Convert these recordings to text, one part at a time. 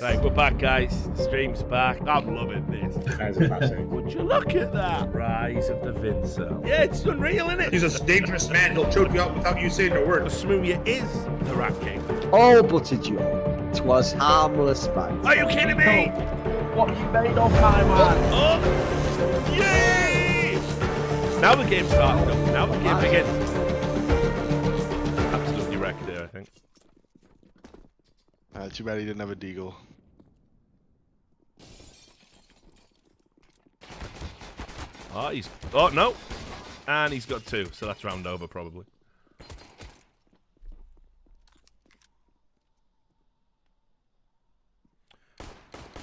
Right, we're back, guys. The stream's back. I'm loving this. That's a classic. Would you look at that? Rise of the Vincel. Yeah, it's unreal, isn't it? He's a dangerous man. He'll choke you out without you saying a word. Smoothie is the Rat King. All but a joke. 'Twas harmless banter. Are you kidding me? What you made of my man? Oh! Yay! Now the game's started up. Now the game begins. Absolutely wrecked there, I think. Too bad he didn't have a deagle. Oh, oh, no. And he's got 2, so that's round over, probably.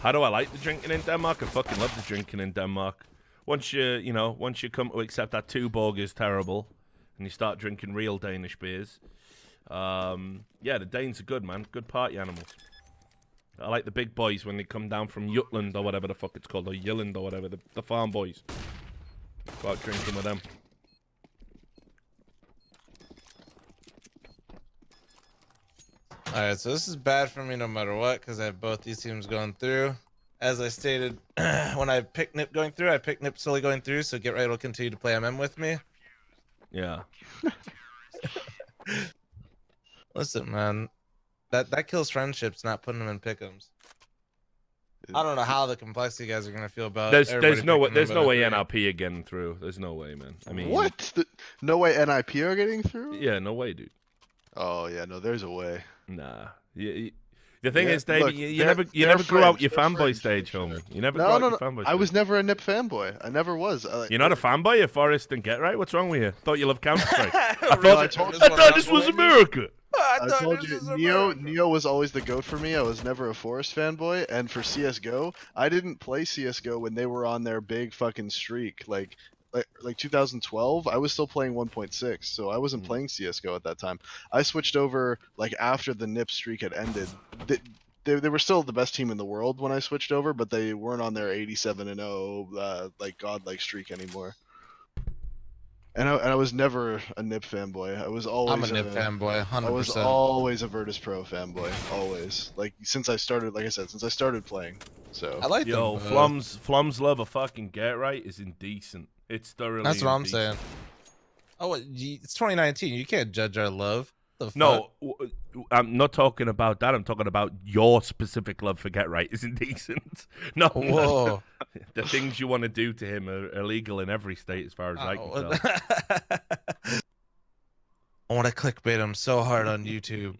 How do I like the drinking in Denmark? I fucking love the drinking in Denmark. Once you come to accept that Tuborg is terrible, and you start drinking real Danish beers, yeah, the Danes are good, man. Good party animals. I like the big boys when they come down from Jutland or whatever the fuck it's called, or Jylland or whatever, the farm boys. Go out drinking with them. Alright, so this is bad for me no matter what, because I have both these teams going through. As I stated, when I picked NiP going through, I picked NiP slowly going through, so Get Right will continue to play MM with me. Yeah. Listen, man, that kills friendships, not putting them in pick'ems. I don't know how the complexity guys are gonna feel about. There's no way NRP NRP are getting through. There's no way, man. I mean, What? No way NIP are getting through? Yeah, no way, dude. Oh yeah, no, there's a way. Nah. The thing Yeah, is, Davey, look, you they're never grew out friends, your they're fanboy friends, stage, sure. homie. You never No, grew out no, your no. fanboy I was stage. never a NiP fanboy. I never was. You're not a fanboy? You're Forrest and Get Right? What's wrong with you? Thought you loved Counter-Strike. I Really? thought this was America. I told you, Neo was always the GOAT for me. I was never a Forest fanboy, and for CS:GO, I didn't play CS:GO when they were on their big fucking streak, like 2012. I was still playing 1.6, so I wasn't playing CS:GO at that time. I switched over like after the NiP streak had ended. They were still the best team in the world when I switched over, but they weren't on their 87-0 like godlike streak anymore. And I was never a NiP fanboy. I was always I'm a NiP fanboy, 100%. I was always a Virtus Pro fanboy, always. Like since I started, like I said, since I started playing. So I like Yo, them. fl0m's love of fucking Get Right is indecent. It's thoroughly That's what I'm indecent. saying. Oh, it's 2019. You can't judge our love. The fuck? No, I'm not talking about that. I'm talking about your specific love for Get Right is indecent. No, Whoa. the things you want to do to him are illegal in every state, as far as I can tell. I want to clickbait him so hard on YouTube.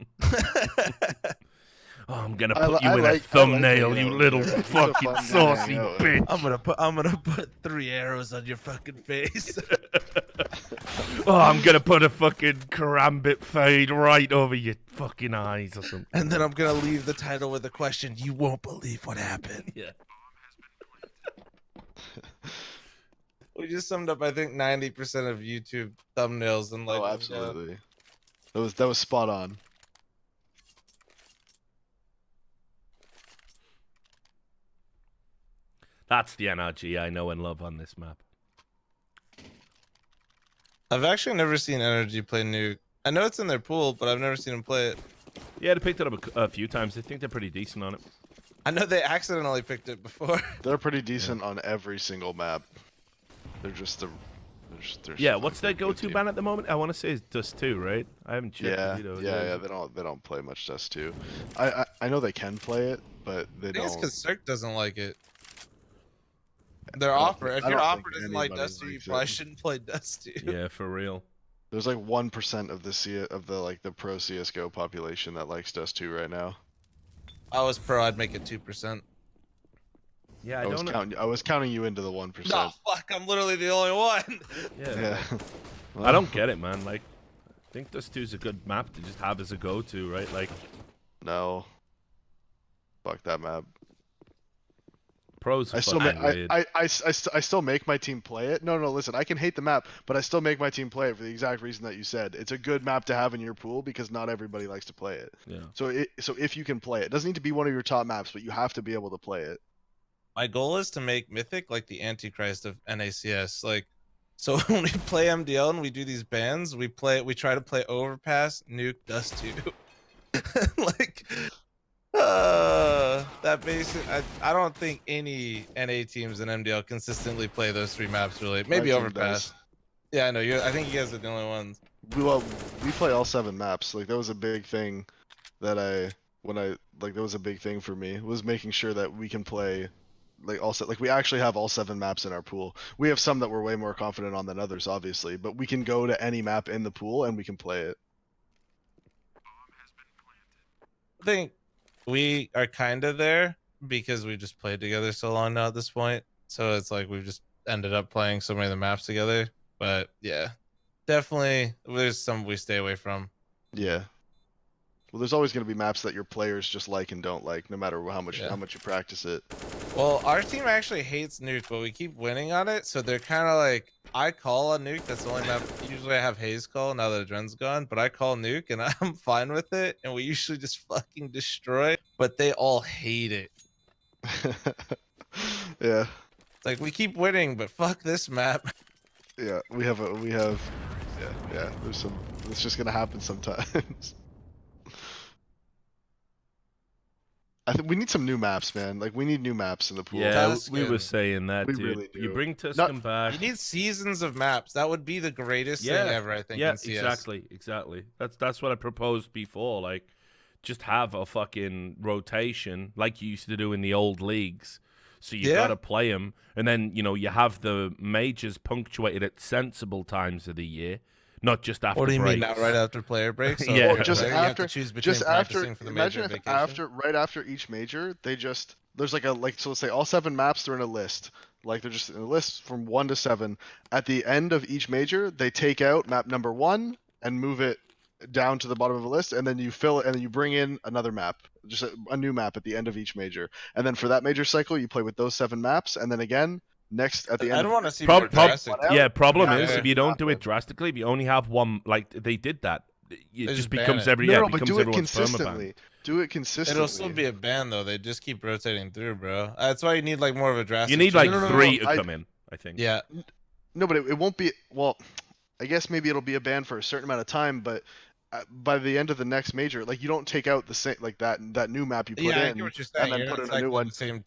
Oh, I'm gonna put you in a thumbnail, you little fucking saucy bitch. I'm gonna put 3 arrows on your fucking face. Oh, I'm gonna put a fucking karambit fade right over your fucking eyes or something. And then I'm gonna leave the title with a question. You won't believe what happened. Yeah. We just summed up, I think, 90% of YouTube thumbnails and like. oh, absolutely. That was spot on. That's the NRG I know and love on this map. I've actually never seen NRG play Nuke. I know it's in their pool, but I've never seen them play it. Yeah, they picked it up a few times. I think they're pretty decent on it. I know they accidentally picked it before. They're pretty decent on every single map. They're just Yeah, what's their go-to ban at the moment? I want to say it's Dust 2, right? I haven't checked. Yeah, the videos. yeah. They don't play much Dust 2. I know they can play it, but they I think it's don't. because Cirque doesn't like it. Their offer. If I your don't offer think doesn't like anybody Dust 2, you likes probably it. shouldn't play Dust 2. Yeah, for real. There's like 1% of the pro CS:GO population that likes Dust 2 right now. If I was pro, I'd make it 2%. Yeah, I was counting you into the 1%. No, fuck, I'm literally the only one. Yeah. Yeah. I don't get it, man. Like, I think Dust 2 is a good map to just have as a go-to, right? Like, No. Fuck that map. pros. I still make my team play it. No, listen, I can hate the map, but I still make my team play it for the exact reason that you said. It's a good map to have in your pool because not everybody likes to play it. Yeah. So if you can play it, it doesn't need to be one of your top maps, but you have to be able to play it. My goal is to make Mythic like the Antichrist of NACS. Like, so when we play MDL and we do these bans, we try to play Overpass, Nuke, Dust 2. like, that basic. I don't think any NA teams in MDL consistently play those 3 maps. Really, maybe My team Overpass. does. Yeah, I know. I think you guys are the only ones. We play all 7 maps. Like that was a big thing that that was a big thing for me, was making sure that we can play like we actually have all 7 maps in our pool. We have some that we're way more confident on than others, obviously, but we can go to any map in the pool and we can play it. I think we are kind of there because we just played together so long now at this point. So it's like we've just ended up playing so many of the maps together. But yeah, definitely there's some we stay away from. Yeah. Well, there's always going to be maps that your players just like and don't like, no matter how much you practice it. Well, our team actually hates nuke, but we keep winning on it. So they're kind of like, I call a nuke. That's the only map. Usually I have Haze call now that Adren's gone, but I call nuke and I'm fine with it. And we usually just fucking destroy, but they all hate it. Yeah. It's like we keep winning, but fuck this map. Yeah, we have yeah, there's some, it's just going to happen sometimes. I think we need some new maps, man. Like we need new maps in the pool. Yeah, Tuscan. we were saying that, We dude. really do. You bring Tuscan back. You need seasons of maps. That would be the greatest thing ever, I think. Yeah, in CS. exactly. That's what I proposed before. Like, just have a fucking rotation like you used to do in the old leagues. So you gotta play them, and then you have the majors punctuated at sensible times of the year, not just after. What do you breaks. mean? Not right after player breaks? So Yeah. or just you have to after, choose between just after. practicing for the Imagine major if vacation? right after each major, there's like so let's say all 7 maps are in a list. Like they're just in a list from 1 to 7. At the end of each major, they take out map number 1 and move it down to the bottom of the list, and then you fill it, and then you bring in another map, just a new map at the end of each major. And then for that major cycle, you play with those 7 maps, and then again next at the end. I don't want to see more drastic. Problem Yeah, is yeah. if you don't do it drastically, if you only have one, like they did that, it They just just ban becomes it. every No, it but becomes do it everyone's consistently. permaban. Do it consistently. It'll still be a ban though. They just keep rotating through, bro. That's why you need like more of a drastic. You need like change. No, 3 to I- come in, I think. Yeah. No, but it won't be. Well, I guess maybe it'll be a ban for a certain amount of time, but by the end of the next major, like you don't take out the same like that new map you put Yeah, I in get what you're saying. and then You're put not in a new cycling one. the same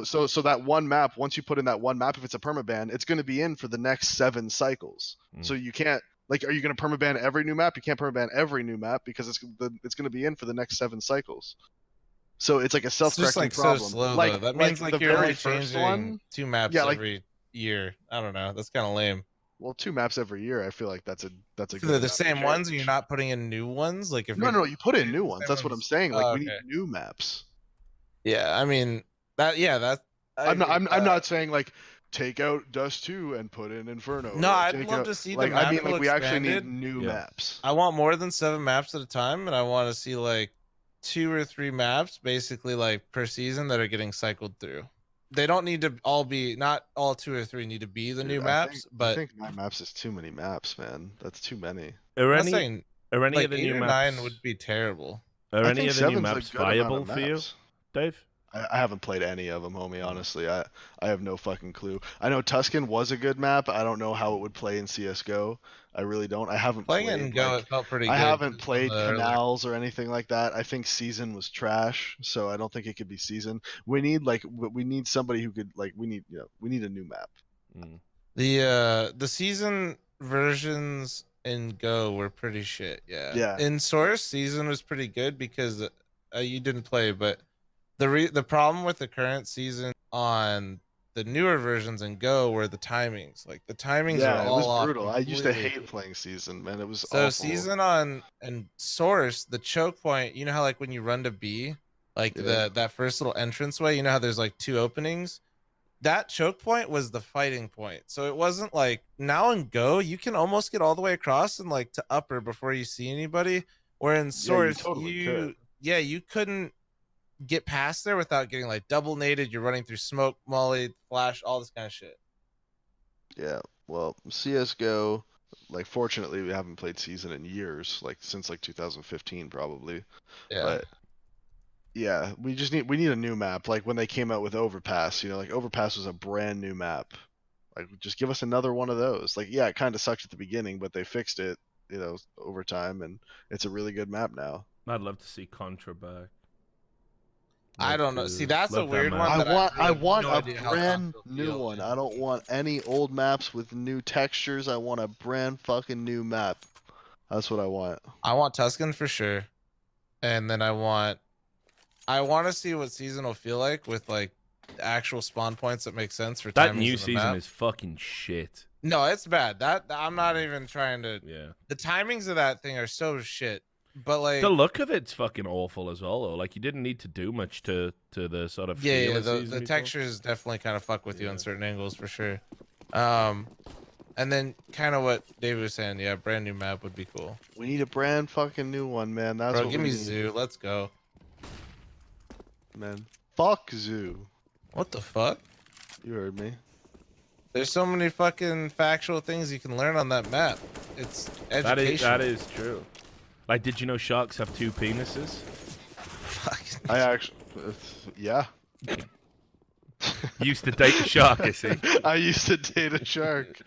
two, So that one map, once you put in that one map, if it's a permaban, it's going to be in for the next 7 cycles. So you can't, like, are you going to permaban every new map? You can't permaban every new map because it's going to be in for the next 7 cycles. So it's like a it's self-correcting just like problem. so slow like, though. That means like the you're very only first changing one. 2 maps Yeah, like- every year. I don't know. That's kind of lame. Well, 2 maps every year. I feel like that's a If good they're the amount of same ones, and you're change. not putting in new ones. Like if No, you're- no, you put in new the ones. same That's what I'm ones. saying. Like Oh, we need okay. new maps. Yeah, I mean that. Yeah, that. I'm not saying like take out Dust 2 and put in Inferno. No, or I'd take love out, to see the like map I mean pool like we actually expanded. need new Yeah. maps. I want more than 7 maps at a time, and I want to see like 2 or 3 maps, basically like per season, that are getting cycled through. They don't need to all be. Not all 2 or 3 need to be the Dude, new I maps, think, but I think 9 maps is too many maps, man. That's too many. Are I'm not any saying are any like of the 8 new or maps 9 would be terrible. are I any think of the new 7's a maps good amount viable of for you, maps. Dave? I haven't played any of them, homie. Honestly, I have no fucking clue. I know Tuscan was a good map. I don't know how it would play in CS:GO. I really don't. I haven't Playing played. it in Go, like, it felt pretty good. I haven't just played on the early- Canals or anything like that. I think Season was trash, so I don't think it could be Season. We need somebody who could we need a new map. The season versions in Go were pretty shit. Yeah. Yeah. In Source, season was pretty good because you didn't play, but the problem with the current season on the newer versions in Go were the timings. Like the timings Yeah, are it all was off brutal. I used to completely. hate playing Season, man. It was So awful. season on and Source, the choke point, you know how like when you run to B, like Yeah. that first little entranceway, you know how there's like 2 openings? That choke point was the fighting point. So it wasn't like now in Go, you can almost get all the way across and like to upper before you see anybody. Where in Source, totally could. you couldn't get past there without getting like double naded. You're running through smoke, molly, flash, all this kind of shit. Yeah, well, CS:GO, like fortunately we haven't played Season in years, like since like 2015 probably. Yeah. But yeah, we need a new map. Like when they came out with Overpass, like Overpass was a brand new map. Like just give us another one of those. Like yeah, it kind of sucked at the beginning, but they fixed it, over time, and it's a really good map now. I'd love to see Contra back. I don't know. See, that's a Love that weird map. one. that I really have want no a idea how brand Contra new feels. one. I don't want any old maps with new textures. I want a brand fucking new map. That's what I want. I want Tuscan for sure, and then I want to see what season will feel like with like actual spawn points that make sense for That timings new in the season map. is fucking shit. No, it's bad. That I'm not even trying to. Yeah. The timings of that thing are so shit. But like The look of it's fucking awful as well, though. Like you didn't need to do much to the sort of feel of the season before. textures definitely kind of fuck with you Yeah. on certain angles for sure. And then kind of what David was saying, yeah, brand new map would be cool. We need a brand fucking new one, man. That's Bro, what give we me need, Zoo. Let's go. man. Fuck Zoo. What the fuck? You heard me. There's so many fucking factual things you can learn on that map. It's education. That is true. Like, did you know sharks have 2 penises? Fucking I actually, yeah. Used to date a shark, I see. I used to date a shark.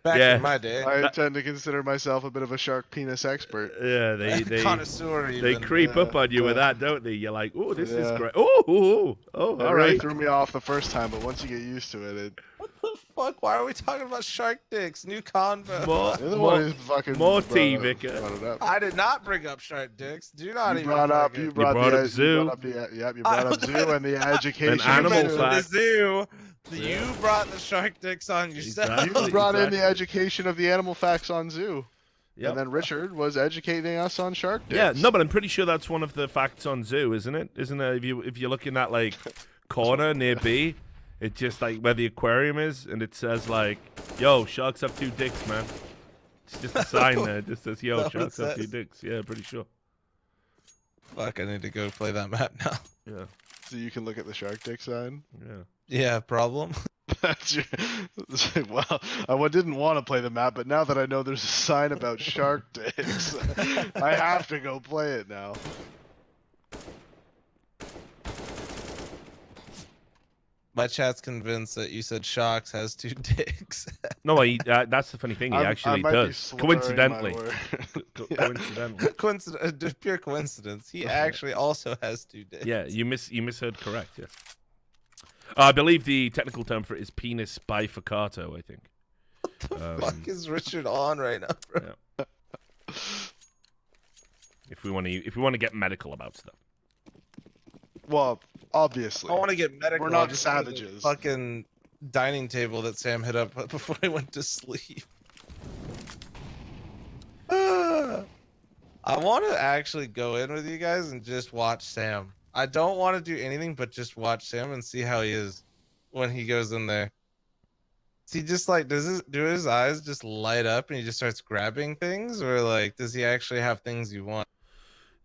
back Yeah. in my day. I tend to consider myself a bit of a shark penis expert. Yeah, they Connoisseur even. creep up on you with Yeah. that, don't they? You're like, oh, this is Yeah. great. Oh, It all really right. threw me off the first time, but once you get used to it, What the fuck? Why are we talking about shark dicks? New convo. you're the one who's fucking more brought tea, it- Vicar. brought it up. I did not bring up shark dicks. Do not You even. brought up, fucking- you brought brought the, up zoo. You brought up the, yep, you brought up zoo and the education. animal You mentioned fact. the zoo. Yeah. You brought the shark dicks on yourself. Exactly. You brought in the Exactly. education of the animal facts on zoo. Yep. And then Richard was educating us on shark dicks. Yeah, no, but I'm pretty sure that's one of the facts on zoo, isn't it? Isn't it? If you're looking at like corner near B, it's just like where the aquarium is, and it says like, "Yo, sharks have 2 dicks, man." It's just a sign there. It just says, "Yo, That's what it sharks have 2 says. dicks." Yeah, pretty sure. Fuck, I need to go play that map now. Yeah, So you can look at the shark dick sign. yeah. Yeah, problem. That's your. It's like, well, I didn't want to play the map, but now that I know there's a sign about shark dicks, I have to go play it now. My chat's convinced that you said Shocks has 2 dicks. No, that's the funny thing. He I actually might be does. slurring Coincidentally. my word. Coincidentally. Pure coincidence. He actually also has 2 dicks. Yeah, you misheard correct. Yes. I believe the technical term for it is penis bifurcato. I think. What the fuck is Richard on right now, bro? Yeah. If we want to get medical about stuff. Well, obviously. I want to get medical. We're not I just wanted the savages. Fucking dining table that Sam hit up before I went to sleep. I want to actually go in with you guys and just watch Sam. I don't want to do anything but just watch Sam and see how he is when he goes in there. Is he just like do his eyes just light up and he just starts grabbing things, or like does he actually have things you want?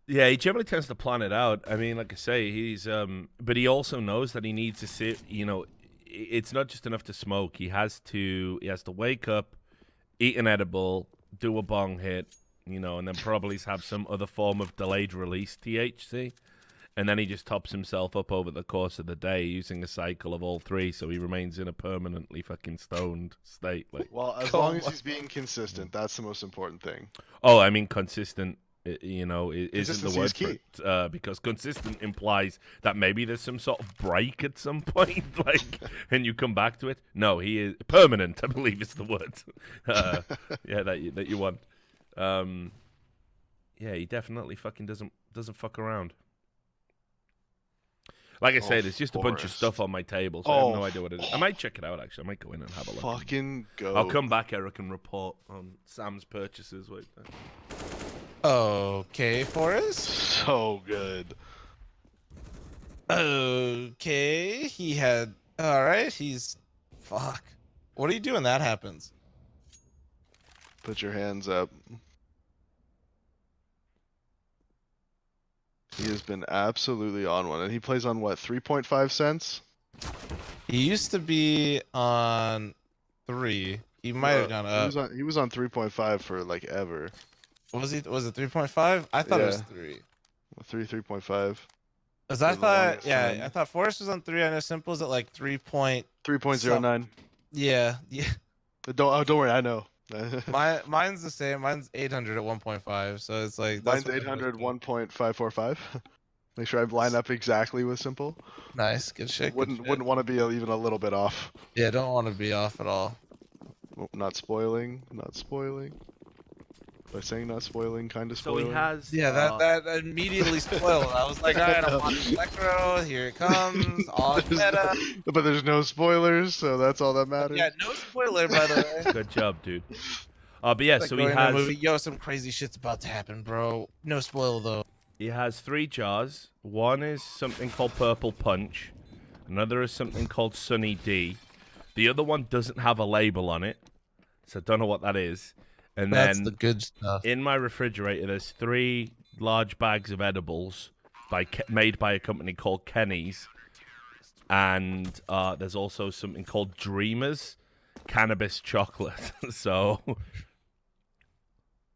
Yeah, he generally tends to plan it out. I mean, like I say, he's but he also knows that he needs to sit. You know, it's not just enough to smoke. He has to wake up, eat an edible, do a bong hit, you know, and then probably have some other form of delayed release THC. And then he just tops himself up over the course of the day using a cycle of all 3, so he remains in a permanently fucking stoned state. Like, Well, as long as he's being consistent, that's the most important thing. oh, I mean, consistent, you know, isn't the Consistency word is key. for it, because consistent implies that maybe there's some sort of break at some point, like, and you come back to it. No, he is permanent, I believe is the word. Yeah, that you want. Yeah, he definitely fucking doesn't fuck around. Like I say, there's just a bunch of Forrest. stuff on my table, so I have no Oh, idea what it is. I might check it out, actually. I might go in and have a look. Fucking go. I'll come back, Eric, and report on Sam's purchases. Wait. Okay, Forrest. So good. Okay, he had. All right, he's. Fuck. What do you do when that happens? Put your hands up. He has been absolutely on one, and he plays on what, 3.5 cents? He used to be on 3. He might have gone up. He was on 3.5 for like ever. Was it 3.5? I thought it was Yeah. 3. 3.5. Cause I For the thought, longest yeah, time. I thought Forrest was on 3. I know Simple's at like 3. 3.09. Yeah. Don't worry, I know. Mine's the same. Mine's 800 at 1.5. So it's like that's Mine's what I'm 800 looking 1.545. Make sure I line up exactly with simple. at. Nice, good shit. Good shit. Wouldn't want to be even a little bit off. Yeah, don't want to be off at all. Oh, not spoiling. Not spoiling. By saying not spoiling, kind of So spoiling. he has. Yeah, that immediately spoiled. I was like, all right, I'm on Electro. Here it comes. All meta. But there's no spoilers, so that's all that matters. Yeah, no spoiler, by the way. Good job, dude. But yeah, Like so he going to a has. movie, yo, some crazy shit's about to happen, bro. No spoiler though. He has 3 jars. One is something called Purple Punch. Another is something called Sunny D. The other one doesn't have a label on it, so I don't know what that is. And That's then the good stuff. in my refrigerator, there's 3 large bags of edibles made by a company called Kenny's. And there's also something called Dreamers cannabis chocolate. So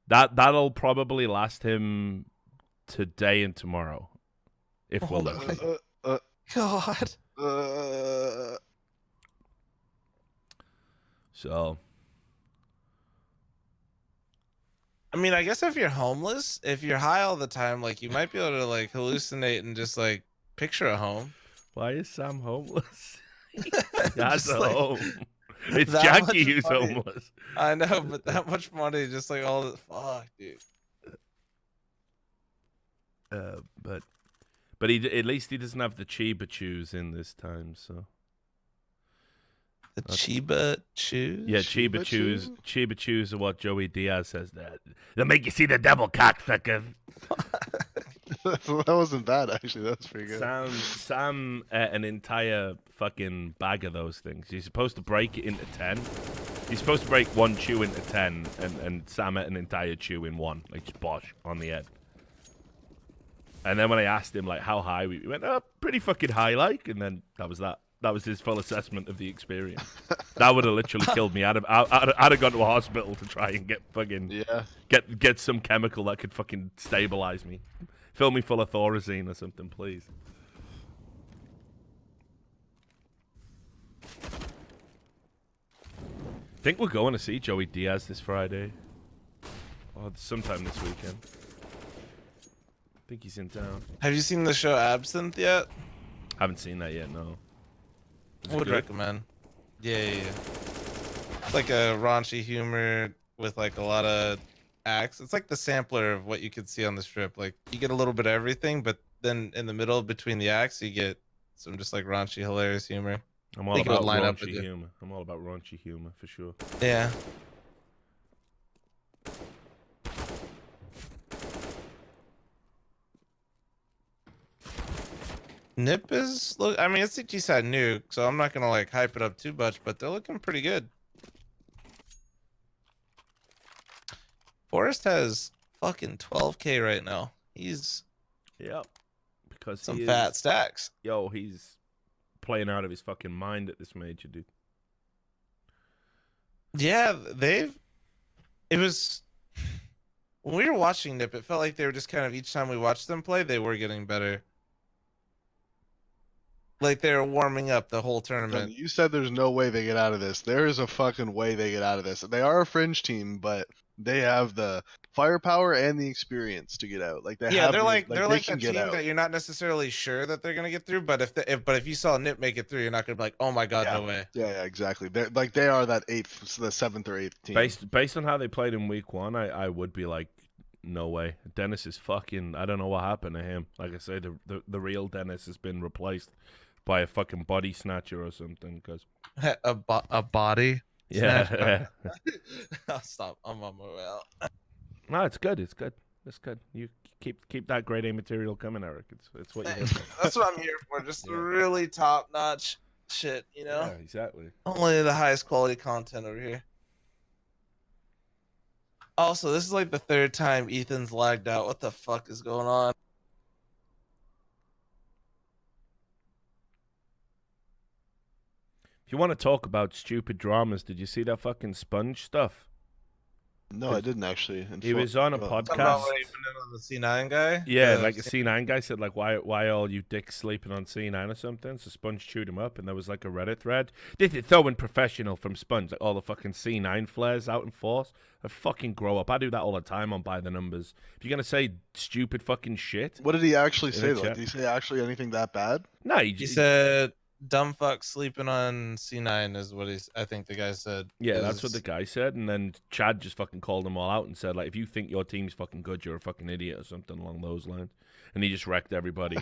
that'll probably last him today and tomorrow, if we're lucky. God. So I mean, I guess if you're homeless, if you're high all the time, like you might be able to like hallucinate and just like picture a home. why is Sam homeless? That's Just, a like, home. It's that Jackie much who's money. homeless. I know, but that much money, just like all the fuck, dude. But he at least he doesn't have the Chiba Chews in this time. So The Chiba Chews. yeah, Chiba Chews. Chiba Chews are what Joey Diaz says that they'll make you see the devil, cocksucker. That wasn't bad, actually. That was pretty good. Sam ate an entire fucking bag of those things. You're supposed to break it into 10. You're supposed to break one chew into 10, and Sam ate an entire chew in one, like just bosh on the head. And then when I asked him like how high, we went, oh, pretty fucking high, like, and then that was that. That was his full assessment of the experience. That would have literally killed me. I'd have gone to a hospital to try and get fucking get some chemical that could fucking stabilize me. Fill me full of Thorazine or something, please. Think we're going to see Joey Diaz this Friday, or sometime this weekend. I think he's in town. Have you seen the show Absinthe yet? Haven't seen that yet. No. Would recommend. Yeah. It's like a raunchy humor with like a lot of acts. It's like the sampler of what you could see on the strip. Like you get a little bit of everything, but then in the middle between the acts, you get some just like raunchy, hilarious humor. I'm all about raunchy humor. I'm all about raunchy humor for sure. Yeah. NiP is look. I mean, it's a G-side nuke, so I'm not gonna like hype it up too much, but they're looking pretty good. Forrest has fucking 12K right now. He's because some fat stacks. Yo, he's playing out of his fucking mind at this major, dude. Yeah, it was when we were watching NiP, it felt like they were just kind of each time we watched them play, they were getting better. Like they were warming up the whole tournament. You said there's no way they get out of this. There is a fucking way they get out of this. They are a fringe team, but they have the firepower and the experience to get out. Like they have they're like a can team get out. that you're not necessarily sure that they're gonna get through, but if you saw NiP make it through, you're not gonna be like, oh my god, no way. Yeah, exactly. They're like they are that the 7th or 8th team. Based on how they played in week 1, I would be like, no way. Dennis is fucking. I don't know what happened to him. Like I say, the real Dennis has been replaced by a fucking body snatcher or something. Cause a body. Yeah. I'll stop. I'm on my way out. No, it's good. It's good. It's good. You keep that grade A material coming, Eric. It's what you have. That's what I'm here for. Just really top notch shit, you know? Yeah, exactly. Only the highest quality content over here. Also, this is like the 3rd time Ethan's lagged out. What the fuck is going on? If you want to talk about stupid dramas, did you see that fucking Sponge stuff? No, I didn't actually. He was on a Talking about podcast. when he went in on the C9 guy. Yeah, The like a C9 guy said, like, why all you dicks sleeping on C9 or something? So Sponge chewed him up, and there was like a Reddit thread. This is so unprofessional from Sponge, like all the fucking C9 flares out in force. I fucking grow up. I do that all the time on By the Numbers. If you're gonna say stupid fucking shit, What did he actually In say the though? chat. Did he say actually anything that bad? no, He said, "Dumb fuck sleeping on C9" is what he's. I think the guy said. yeah, that's what is- the guy said, and then Chad just fucking called them all out and said, like, if you think your team's fucking good, you're a fucking idiot or something along those lines. And he just wrecked everybody.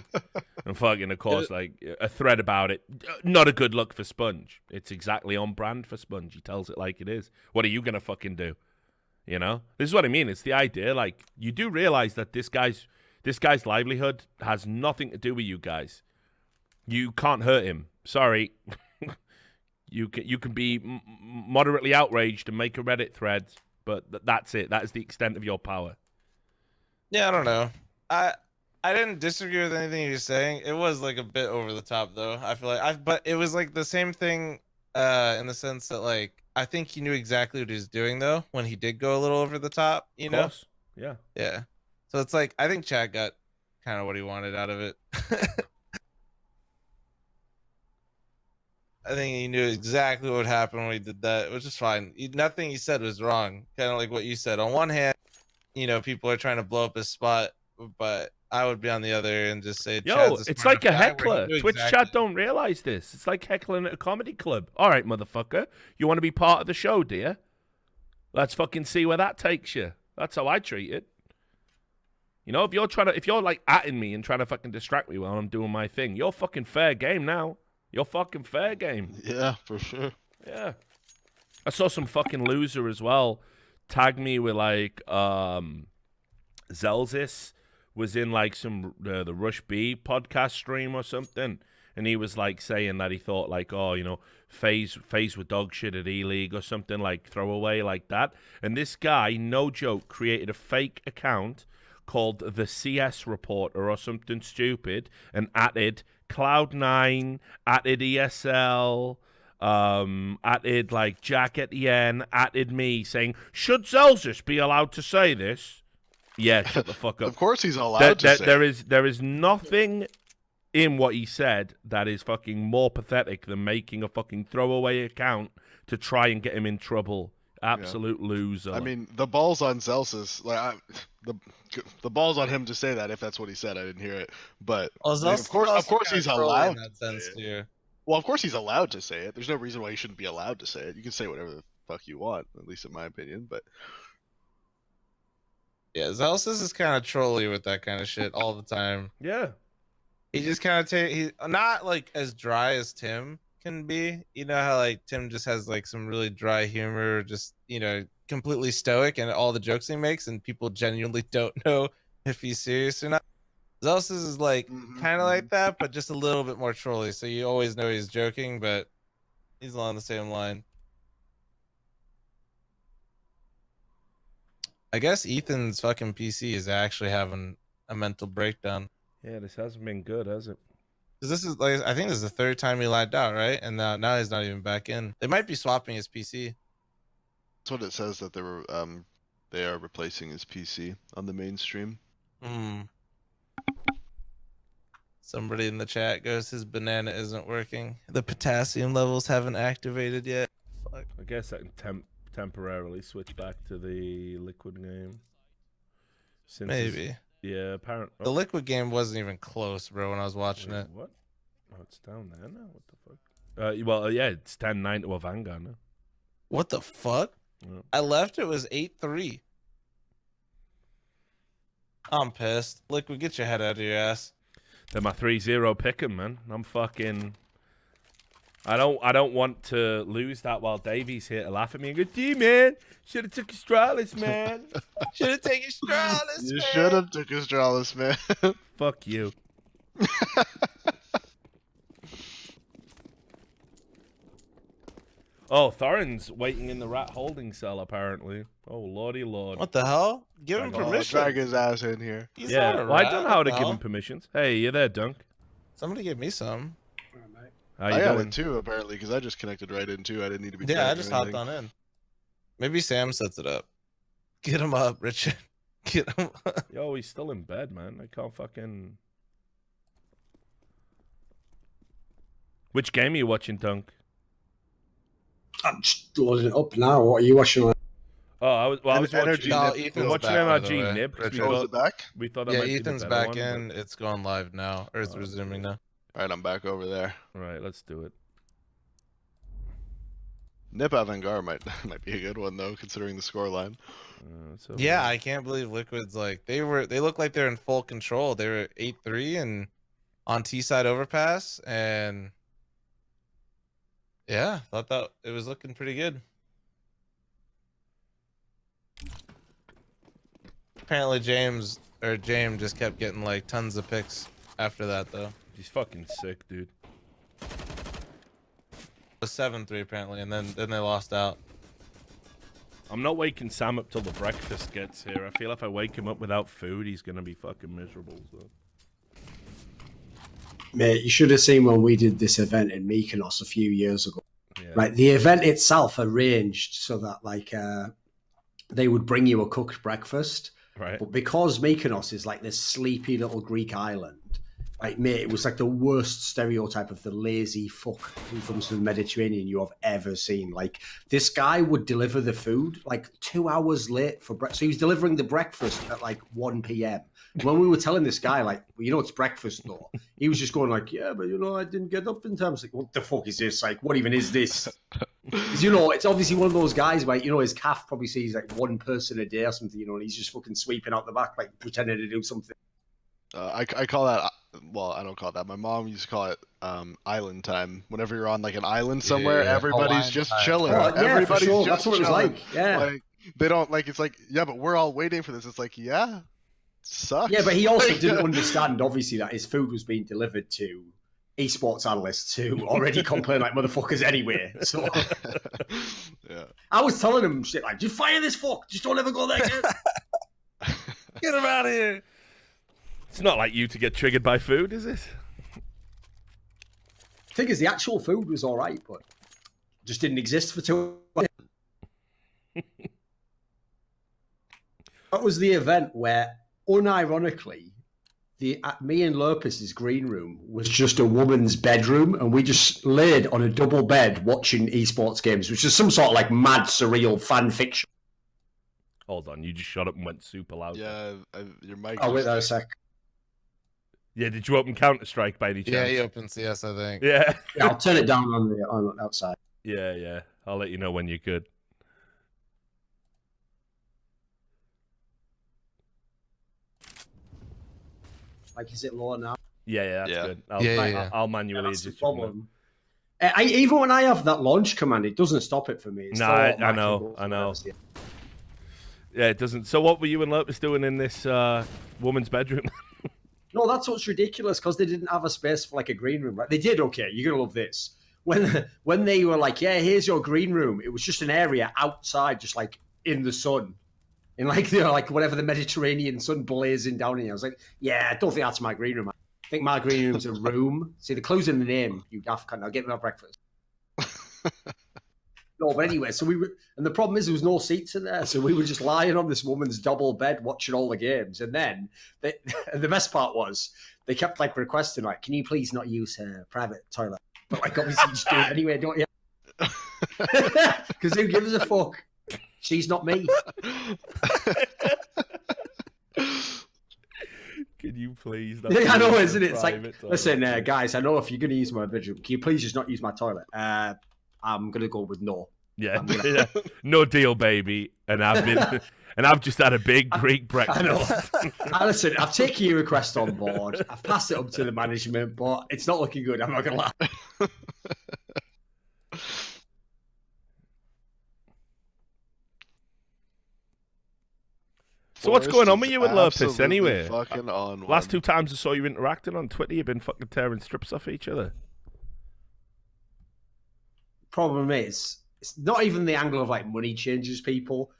And fucking, of course, like a thread about it. Not a good look for Sponge. It's exactly on brand for Sponge. He tells it like it is. What are you gonna fucking do? You know, this is what I mean. It's the idea. Like, you do realize that this guy's livelihood has nothing to do with you guys. You can't hurt him. Sorry. You can be moderately outraged and make a Reddit thread, but that's it. That is the extent of your power. Yeah, I don't know. I didn't disagree with anything he was saying. It was like a bit over the top though. I feel like but it was like the same thing in the sense that like I think he knew exactly what he was doing though when he did go a little over the top, you Of know? course. Yeah. Yeah. So it's like I think Chad got kind of what he wanted out of it. I think he knew exactly what would happen when he did that, which is fine. Nothing he said was wrong. Kind of like what you said. On one hand, you know, people are trying to blow up his spot, but I would be on the other and just say, Yo, Chad's it's smart like a guy where he heckler. knew Twitch exactly- chat don't realize this. It's like heckling at a comedy club. All right, motherfucker. You want to be part of the show, do you? Let's fucking see where that takes you. That's how I treat it. You know, if you're like atting me and trying to fucking distract me while I'm doing my thing, you're fucking fair game now. You're fucking fair game. Yeah, for sure. Yeah. I saw some fucking loser as well tag me with like Zelzis was in like some the Rush B podcast stream or something, and he was like saying that he thought like, oh, you know, FaZe with dog shit at E-League or something, like throwaway like that. And this guy, no joke, created a fake account called the CS Reporter or something stupid and added Cloud9, added ESL, added like Jack Etienne, added me saying, should Zelzis be allowed to say this? Yeah, shut the fuck up. Of course he's allowed to say. There is nothing in what he said that is fucking more pathetic than making a fucking throwaway account to try and get him in trouble. Absolute loser. I mean, the balls on Zelsis, like the balls on him to say that if that's what he said. I didn't hear it, but Well, like, Zelsis of course kinda he's trolling allowed. in that sense to say too. it. Well, of course he's allowed to say it. There's no reason why he shouldn't be allowed to say it. You can say whatever the fuck you want, at least in my opinion. But Yeah, Zelsis is kind of trolly with that kind of shit all the time. yeah. He just kind of he's not like as dry as Tim can be. You know how like Tim just has like some really dry humor, just completely stoic, and all the jokes he makes, and people genuinely don't know if he's serious or not. Zelsis is like kind of like that, but just a little bit more trolly. So you always know he's joking, but he's along the same line. I guess Ethan's fucking PC is actually having a mental breakdown. Yeah, this hasn't been good, has it? Because this is like, I think this is the third time he lagged out, right? And now he's not even back in. They might be swapping his PC. that's what it says, that they are replacing his PC on the mainstream. Somebody in the chat goes, his banana isn't working. The potassium levels haven't activated yet. Fuck. I guess I can temporarily switch back to the liquid game. Since Maybe. Yeah, apparently. The liquid game wasn't even close, bro, when I was watching it. What? Oh, it's down there now. What the fuck? Well, yeah, it's 10-9 to a Vanguard now. What the fuck? Yeah. I left, it was 8-3. I'm pissed. Liquid, get your head out of your ass. They're my 3-0 picking, man. I'm fucking. I don't want to lose that while Davey's here to laugh at me and go, "Gee, man, should have took Astralis, man." Should have taken Astralis, You man. should have took Astralis, man. Fuck you. Oh, Thorin's waiting in the rat holding cell, apparently. Oh, lordy lord. What the hell? Give him Drag- permission. Drag his ass in here. He's Yeah, not a well, I rat. don't know how to What the give him hell? permissions. Hey, you there, Dunk? Somebody give me some. How I you got doing? it too, apparently, because I just connected right in too. I didn't need to be. Yeah, I tagged or just hopped anything. on in. Maybe Sam sets it up. Get him up, Richard. Get him up. Yo, he's still in bed, man. I can't fucking. Which game are you watching, Dunk? I'm just loading it up now. What are you watching? Oh, I was watching. NRG No, NiP. Ethan's watching back, by the NRG way. NiP. 'cause we Richard. Oh, is thought, it back? we thought that Yeah, might be the Ethan's better back one, in. It's going live now, or it's resuming now. All right, I'm back over there. All right, let's do it. NiP Avant-Garde might be a good one though, considering the scoreline. Yeah, I can't believe Liquid's like they look like they're in full control. They were 8-3 and on T side overpass, and yeah, thought that it was looking pretty good. Apparently James just kept getting like tons of picks after that though. He's fucking sick, dude. It was 7-3 apparently, and then they lost out. I'm not waking Sam up till the breakfast gets here. I feel if I wake him up without food, he's gonna be fucking miserable. So. Mate, you should have seen when we did this event in Mykonos a few years ago. Yeah. Right, the event itself arranged so that like they would bring you a cooked breakfast. Right. But because Mykonos is like this sleepy little Greek island, like, mate, it was like the worst stereotype of the lazy fuck who comes from the Mediterranean you have ever seen. Like, this guy would deliver the food like 2 hours late for breakfast. So he was delivering the breakfast at like 1 p.m. When we were telling this guy, like, well, you know, it's breakfast though, he was just going like, yeah, but you know, I didn't get up in time. It's like, what the fuck is this? Like, what even is this? Because, you know, it's obviously one of those guys where, you know, his calf probably sees like one person a day or something, you know, and he's just fucking sweeping out the back, like pretending to do something. I call that, well, I don't call it that. My mom used to call it island time. Whenever you're on like an island somewhere, Yeah, everybody's Hawaiian just time. chilling. Oh, yeah, Everybody's for sure. just That's what it was chilling. like. Yeah. Like, they don't like. It's like, yeah, but we're all waiting for this. It's like, yeah, sucks. Yeah, but he also didn't understand, obviously, that his food was being delivered to esports analysts who already complain like motherfuckers anyway. So Yeah. I was telling him shit like, just fire this fuck. Just don't ever go there again. Get him out of here. It's not like you to get triggered by food, is it? Thing is, the actual food was all right, but just didn't exist for 2 hours. That was the event where, unironically, me and Lopez's green room was just a woman's bedroom, and we just laid on a double bed watching esports games, which is some sort of like mad, surreal fan fiction. Hold on, you just shut up and went super loud. Yeah, your mic. Oh, wait just- there a sec. Yeah, did you open Counter-Strike by any chance? Yeah, he opened CS, I think. Yeah. Yeah, I'll turn it down on outside. Yeah. I'll let you know when you're good. Like, is it lower now? Yeah, that's Yeah. good. Yeah. I'll manually That's the adjust your problem. Even when I have that launch command, it doesn't stop it for me. It's No, still I automatic know, goes I know. to Yeah, it doesn't. So what were you and Lopez doing in this woman's bedroom? No, that's what's ridiculous, because they didn't have a space for like a green room. Right? They did, okay, you're going to love this. When they were like, yeah, here's your green room, it was just an area outside, just like in the sun. In like, you know, like whatever the Mediterranean sun blazing down in. I was like, yeah, I don't think that's my green room. I think my green room's a room. See, the clue's in the name, you daft cunt. I'll get me my breakfast. No, but anyway, so we were, and the problem is there was no seats in there, so we were just lying on this woman's double bed watching all the games. And then, and the best part was, they kept like requesting, like, can you please not use her private toilet? But like, obviously, you just do it anyway, don't you? Because who gives a fuck? She's not me. Can you please? Yeah, I know, isn't it? It's like, private toilet? listen, guys, I know if you're going to use my bedroom, can you please just not use my toilet? I'm going to go with no. Yeah. No deal, baby. And I've just had a big Greek breakfast. I know. Listen, I've taken your request on board. I've passed it up to the management, but it's not looking good. I'm not going to lie. So what's going on with Forrest you and is Lopez absolutely anyway? Fucking on Last one. 2 times I saw you interacting on Twitter, you've been fucking tearing strips off each other. Problem is, it's not even the angle of like money changes people.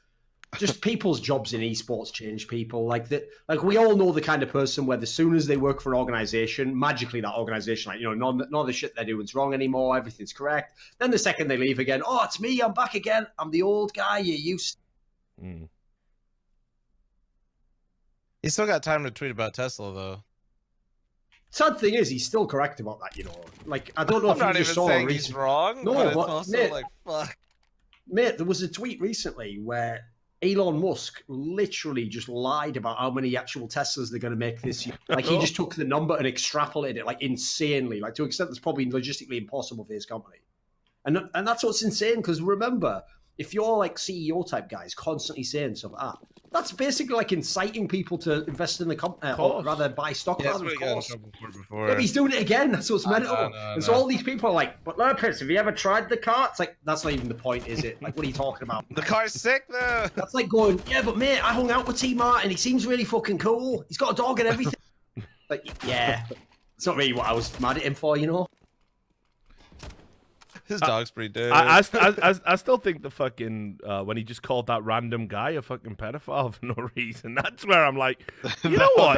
Just people's jobs in esports change people. Like that, like we all know the kind of person where as soon as they work for an organization, magically that organization, like, you know, none of the shit they're doing's wrong anymore. Everything's correct. Then the second they leave again, oh, it's me. I'm back again. I'm the old guy you used to. He's still got time to tweet about Tesla, though. Sad thing is, he's still correct about that, you know. Like, I don't know I'm if you not just even saw a saying he's recent... wrong, No, but it's but, also mate, like, fuck. Mate, there was a tweet recently where Elon Musk literally just lied about how many actual Teslas they're going to make this year. Like, he just took the number and extrapolated it, like, insanely, like, to an extent that's probably logistically impossible for his company. And that's what's insane, because remember, if you're, like, CEO type guys constantly saying stuff like that, that's basically like inciting people to invest in the company, or rather buy stock. Yeah, Rather, of course. Before. Yeah, he's doing it again. That's what's mental. And so all these people are like, "But Lopez, have you ever tried the car?" It's like, that's not even the point, is it? Like, what are you talking about? The car's sick though. That's like going, yeah, but mate, I hung out with T Martin. He seems really fucking cool. He's got a dog and everything. Like, yeah, it's not really what I was mad at him for, you know. His dog's pretty dead. I still think the fucking when he just called that random guy a fucking pedophile for no reason. That's where I'm like, you know what?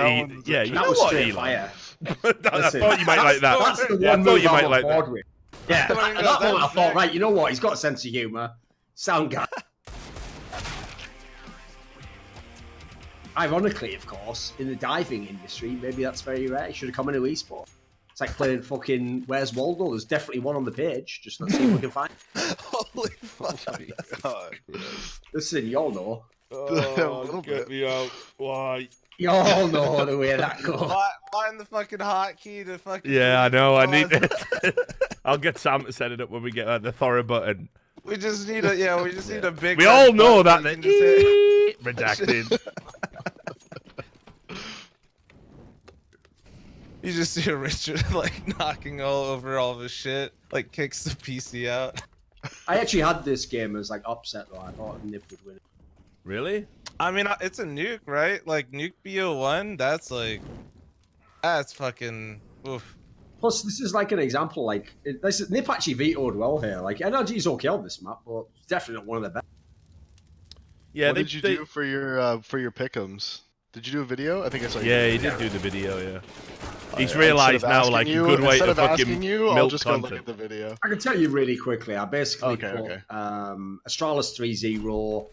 Yeah, you know what? Fire. I thought you might like that. That's the Yeah, I one thought move you I'm might on like board that. with. Yeah, at that moment I thought, right, you know what? He's got a sense of humour. Sound guy. Ironically, of course, in the diving industry, maybe that's very rare. He should have come into eSport. It's like playing fucking Where's Waldo? There's definitely one on the page. Just let's see if we can find. Holy fuck! God. Listen, y'all know. Oh, get me out. Why? Y'all know the way that goes. Find the fucking hotkey to fucking. Yeah, I know. I need it. I'll get Sam to set it up when we get the Thorin button. We just need a We just need a big. We all know that. You can just hit- Redacted. You just see a Richard like knocking all over all of his shit, like kicks the PC out. I actually had this game as like upset though. I thought NiP would win it. Really? I mean, it's a nuke, right? Like nuke BO1. That's fucking. Oof. Plus, this is like an example. Like NiP actually vetoed well here. Like NRG's okay on this map, but it's definitely not one of the best. Yeah. What did you do for your pick'ems? Did you do a video? I think I saw you. Yeah, he did do the video. Yeah. He's Yeah, realised now, like, a good way instead to of fucking asking you, I'll milk just go content. look at the video. I can tell you really quickly. I basically put Okay. Astralis 3-0.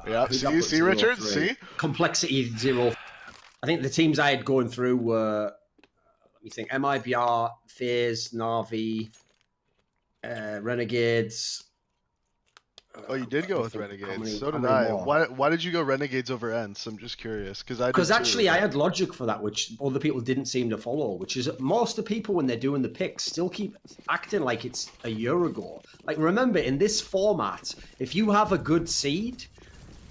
Yeah, who did I put see 0-3? Richard, see? Complexity 0. I think the teams I had going through were, let me think, MIBR, FaZe, Na'Vi, Renegades. Oh, you did go with Renegades. So how did many I. more? Why did you go Renegades over Ents? I'm just curious Because actually, I had logic for that, which other people didn't seem to follow. Which is most of the people when they're doing the picks still keep acting like it's a year ago. Like remember, in this format, if you have a good seed,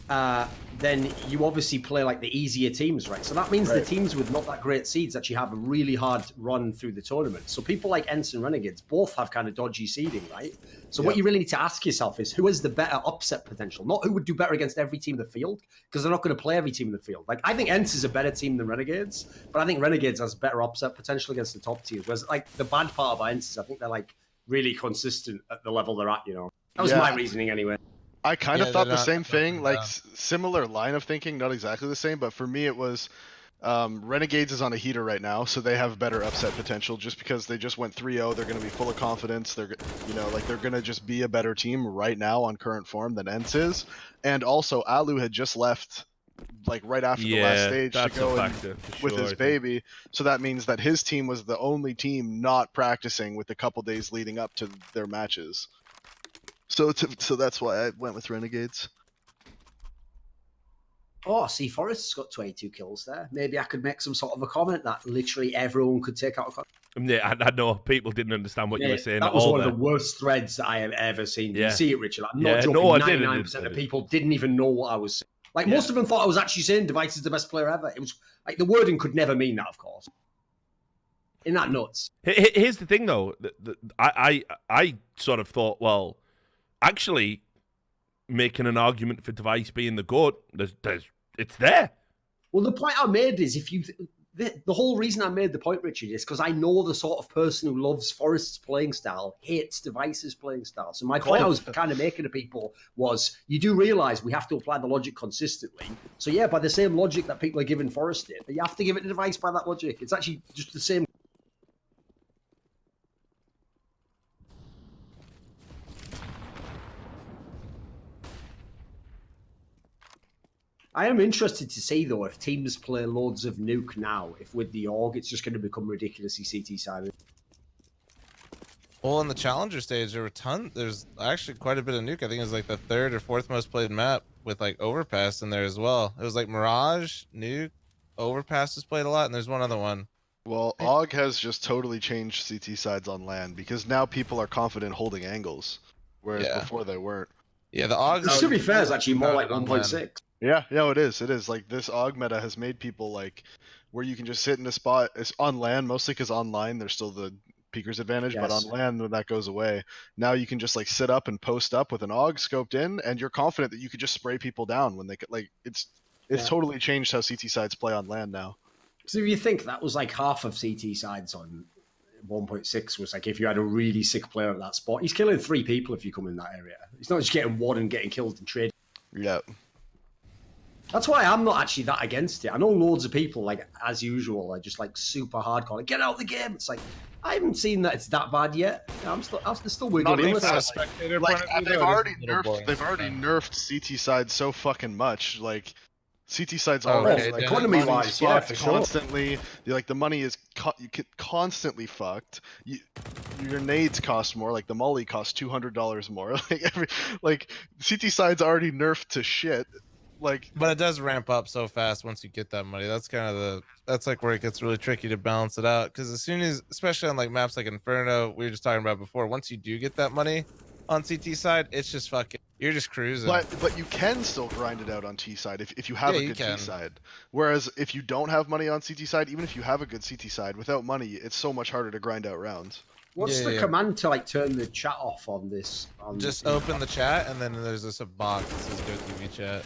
then you obviously play like the easier teams, right? So that means the teams with not that great seeds actually have a really hard run through the tournament. So people like Ents and Renegades both have kind of dodgy seeding, right? So what you really need to ask yourself is who has the better upset potential, not who would do better against every team in the field, because they're not going to play every team in the field. Like I think Ents is a better team than Renegades, but I think Renegades has better upset potential against the top tiers. Whereas like the bad part about Ents is I think they're like really consistent at the level they're at, you know. That was my reasoning anyway. I kind of thought the they're same not- thing, like similar line of thinking, not exactly the same, but for me it was Renegades is on a heater right now, so they have better upset potential just because they just went 3-0. They're going to be full of confidence. They're, they're going to just be a better team right now on current form than Ents is. And also, Alu had just left like right after the last stage to go with his baby, so that means that his team was the only team not practicing with the couple days leading up to their matches. So that's why I went with Renegades. Oh, see, Forrest's got 22 kills there. Maybe I could make some sort of a comment that literally everyone could take out. Yeah, I know people didn't understand what you were saying. That at was all one there. of the worst threads that I have ever seen. Yeah. You see it, Richard? I'm not joking. No, I 99% of people didn't even know what I was saying. Like, most of them thought I was actually saying Device is the best player ever. It was like the wording could never mean that, of course. Isn't that nuts? Here's the thing, though. I sort of thought, well, actually, making an argument for Device being the GOAT, it's there. Well, the point I made is if you... The whole reason I made the point, Richard, is because I know the sort of person who loves Forrest's playing style, hates Device's playing style. So my point I was kind of making to people was, you do realise we have to apply the logic consistently. So yeah, by the same logic that people are giving Forrest it, you have to give it to Device by that logic. It's actually just the same. I am interested to see though if teams play loads of nuke now. If with the org, it's just going to become ridiculously CT sided. Well, in the challenger stage, there were there's actually quite a bit of nuke. I think it was like the 3rd or 4th most played map with like overpass in there as well. It was like Mirage, nuke, overpass is played a lot, and there's one other one. Well, AUG has just totally changed CT sides on land because now people are confident holding angles, whereas before they weren't. Yeah, the AUGs. To be fair, it's actually more like on land. 1.6. Yeah, it is. It is like this AUG meta has made people like where you can just sit in a spot. It's on land mostly because online there's still the peeker's advantage, but on land when that goes away, now you can just like sit up and post up with an AUG scoped in, and you're confident that you could just spray people down when they could. Like it's totally changed how CT sides play on land now. So if you think that was like half of CT sides on 1.6 was like if you had a really sick player at that spot, he's killing 3 people if you come in that area. He's not just getting 1 and getting killed and trade. Yeah. That's why I'm not actually that against it. I know loads of people, like as usual, are just like super hardcore. Like, get out of the game. It's like I haven't seen that it's that bad yet. I'm still working on it. Spectator like they've already nerfed CT sides so fucking much. Like CT sides already like, economy wise, yeah, for constantly. Sure. Like the money is constantly fucked. Your nades cost more. Like the molly costs $200 more. Like CT sides already nerfed to shit. Like, but it does ramp up so fast once you get that money. That's kind of that's like where it gets really tricky to balance it out. Because as soon as, especially on like maps like Inferno, we were just talking about before, once you do get that money on CT side, it's just fucking, you're just cruising. But you can still grind it out on T side if you have a good T side. Whereas if you don't have money on CT side, even if you have a good CT side, without money, it's so much harder to grind out rounds. What's the command to like turn the chat off on this? Just open the chat, and then there's this box that says go TV chat.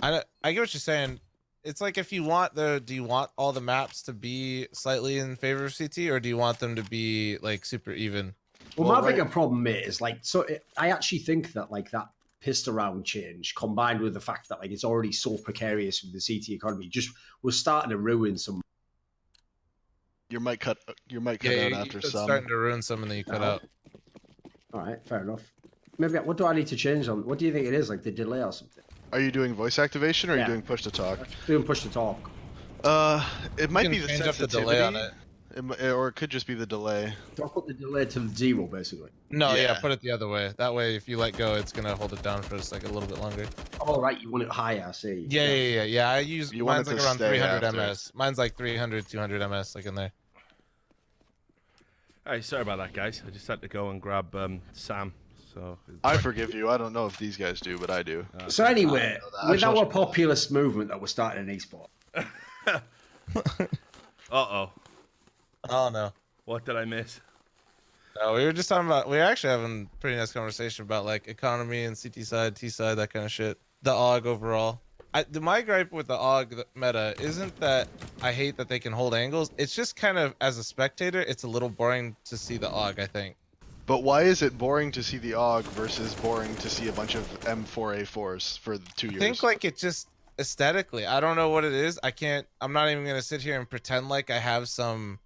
I get what you're saying. It's like if you want do you want all the maps to be slightly in favor of CT, or do you want them to be like super even? Well, my bigger problem, mate, is like, I actually think that like that pistol round change combined with the fact that like it's already so precarious with the CT economy just was starting to ruin some. You might cut out after some. Starting to ruin some, and then you cut out. All right, fair enough. Maybe what do I need to change on? What do you think it is? Like the delay or something? Are you doing voice activation or are you doing push to talk? Doing push to talk. It might be the sensitivity, the delay on it. Or it could just be the delay. Do I put the delay to 0 basically? No, yeah, put it the other way. That way, if you let go, it's gonna hold it down for just like a little bit longer. Oh right, you want it higher, I see. Yeah. I use mine's like around 300 after. ms. Mine's like 300, 200 ms, like in there. Hey, sorry about that, guys. I just had to go and grab Sam. So I forgive you. I don't know if these guys do, but I do. So anyway, with our populist movement that we're starting in esport. Uh-oh. Oh no. What did I miss? No, we were just talking about, we were actually having a pretty nice conversation about like economy and CT side, T side, that kind of shit. The AUG overall. My gripe with the AUG meta isn't that I hate that they can hold angles. It's just kind of, as a spectator, it's a little boring to see the AUG, I think. But why is it boring to see the AUG versus boring to see a bunch of M4A4s for 2 years? I think like it just aesthetically, I don't know what it is. I'm not even going to sit here and pretend like I have some,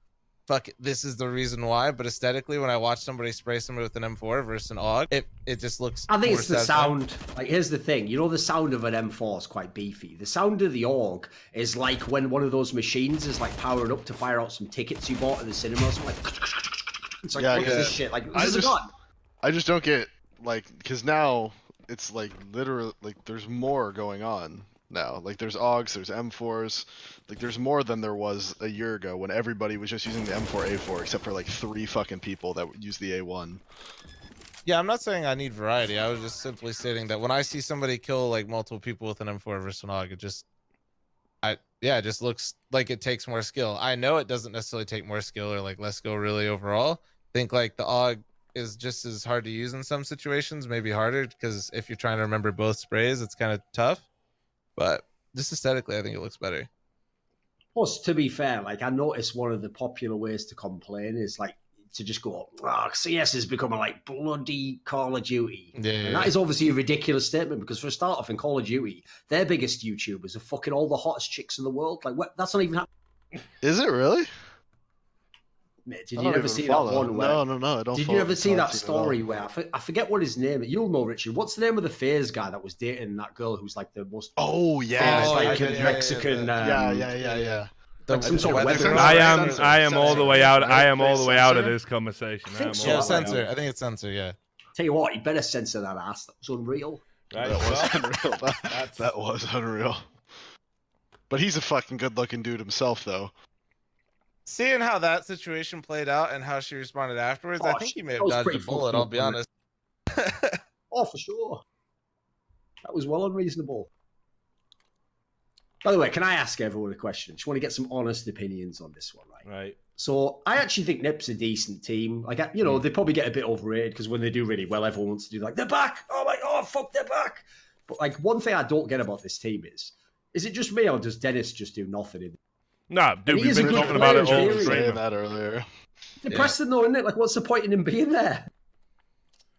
this is the reason why. But aesthetically, when I watch somebody spray somebody with an M4 versus an AUG, it just looks, I think it's the sound. Like, here's the thing. You know, the sound of an M4 is quite beefy. The sound of the AUG is like when one of those machines is like powering up to fire out some tickets you bought at the cinema or something. Like, it's like, what is this shit? Like, this is a gun. I just don't get, like, because now it's like literally, like, there's more going on now. Like, there's AUGs, there's M4s, like, there's more than there was a year ago when everybody was just using the M4A4, except for like 3 fucking people that would use the A1. Yeah, I'm not saying I need variety. I was just simply stating that when I see somebody kill like multiple people with an M4 versus an AUG, it just looks like it takes more skill. I know it doesn't necessarily take more skill or like less skill really overall. I think like the AUG is just as hard to use in some situations, maybe harder, because if you're trying to remember both sprays, it's kind of tough. But just aesthetically, I think it looks better. Plus, to be fair, like I noticed one of the popular ways to complain is like to just go, CS is becoming like bloody Call of Duty. Yeah. And that is obviously a ridiculous statement because for a start off in Call of Duty, their biggest YouTubers are fucking all the hottest chicks in the world. Like, that's not even happening. Is it really? Mate, did I you don't ever even see follow. that one where? No, I don't. Did follow you ever see that Thorin team at all. story where I forget what his name is? You'll know, Richard. What's the name of the FaZe guy that was dating that girl who's like the most Oh yeah, famous Oh, like yeah, Mexican? yeah. Like some sort of Weather weather. guy. I am all the way out. I am all the way out of Censor? this conversation. I think so. Yeah, Yeah, censor. I think it's censor. Yeah. Tell you what, you better censor that ass. That was unreal. Right, That was well, unreal. that's- That was unreal. But he's a fucking good-looking dude himself, though. Seeing how that situation played out and how she responded afterwards, I Oh, think he may that have was dodged pretty a bullet. fucked I'll up, be wasn't honest. Oh, for sure. That was well unreasonable. By the way, can I ask everyone a question? Just want to get some honest opinions on this one, right? right. So I actually think NiP's a decent team. Like, you know, they probably get a bit overrated because when they do really well, everyone wants to do like, they're back. Oh my God, fuck, they're back. But like, one thing I don't get about this team is it just me or does Dennis just do nothing in No, dude, he we've is a been good talking about it player, all in the theory. stream. Saying that earlier. Depressing though, isn't it? Like, what's the point in him being there?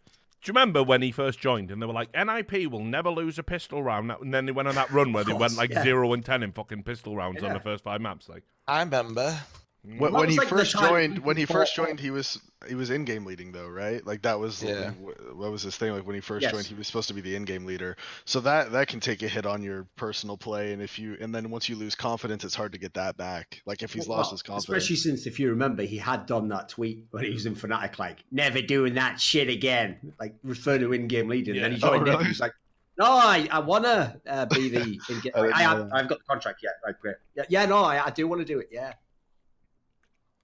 Do you remember when he first joined and they were like, NiP will never lose a pistol round? And then they went on that run where they went like 0-10 in fucking pistol rounds on the first 5 maps. Like, I remember. When was he like the first time joined, when he people first thought- joined, he was in-game leading though, right? Like that was Yeah. what was his thing? Like when he first Yes. joined, he was supposed to be the in-game leader. So that can take a hit on your personal play, and then once you lose confidence, it's hard to get that back. Like if he's lost his confidence. Especially since, if you remember, he had done that tweet when he was in Fnatic, like, never doing that shit again, like referring to in-game leading. And then he Yeah. joined Oh, NiP, really? he was like, no, I want to be the in-game. I didn't know that. I've got the contract yet. Right, great. Yeah, no, I do want to do it, yeah.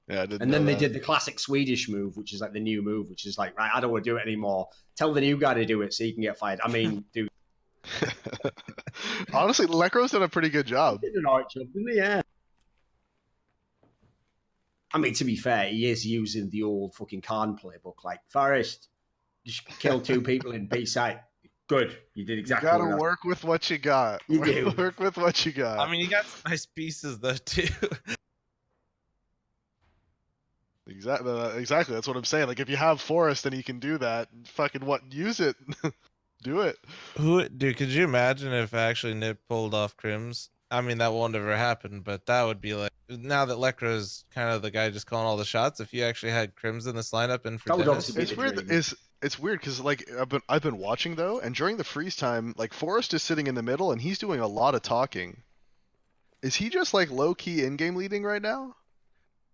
Yeah, I didn't And know then they that. did the classic Swedish move, which is like the new move, which is like, right, I don't want to do it anymore. Tell the new guy to do it so he can get fired. I mean, dude, Honestly, Lecro's done a pretty good job. he did an alright job, didn't he? Yeah. I mean, to be fair, he is using the old fucking Khan playbook. Like, Forrest, just kill 2 people in B site. Good. You did You exactly gotta what I- work with what you got. You do. Work with what you got. I mean, you got some nice pieces though too. Exactly. That's what I'm saying. Like if you have Forest and he can do that, fucking use it. Do it. Dude, could you imagine if actually NiP pulled off Crims? I mean, that won't ever happen, but that would be like, now that Lekra is kind of the guy just calling all the shots, if you actually had Crims in this lineup and for That would Dennis, obviously be It's the weird. dream. It's weird because like I've been watching though, and during the freeze time, like Forrest is sitting in the middle and he's doing a lot of talking. Is he just like low key in game leading right now?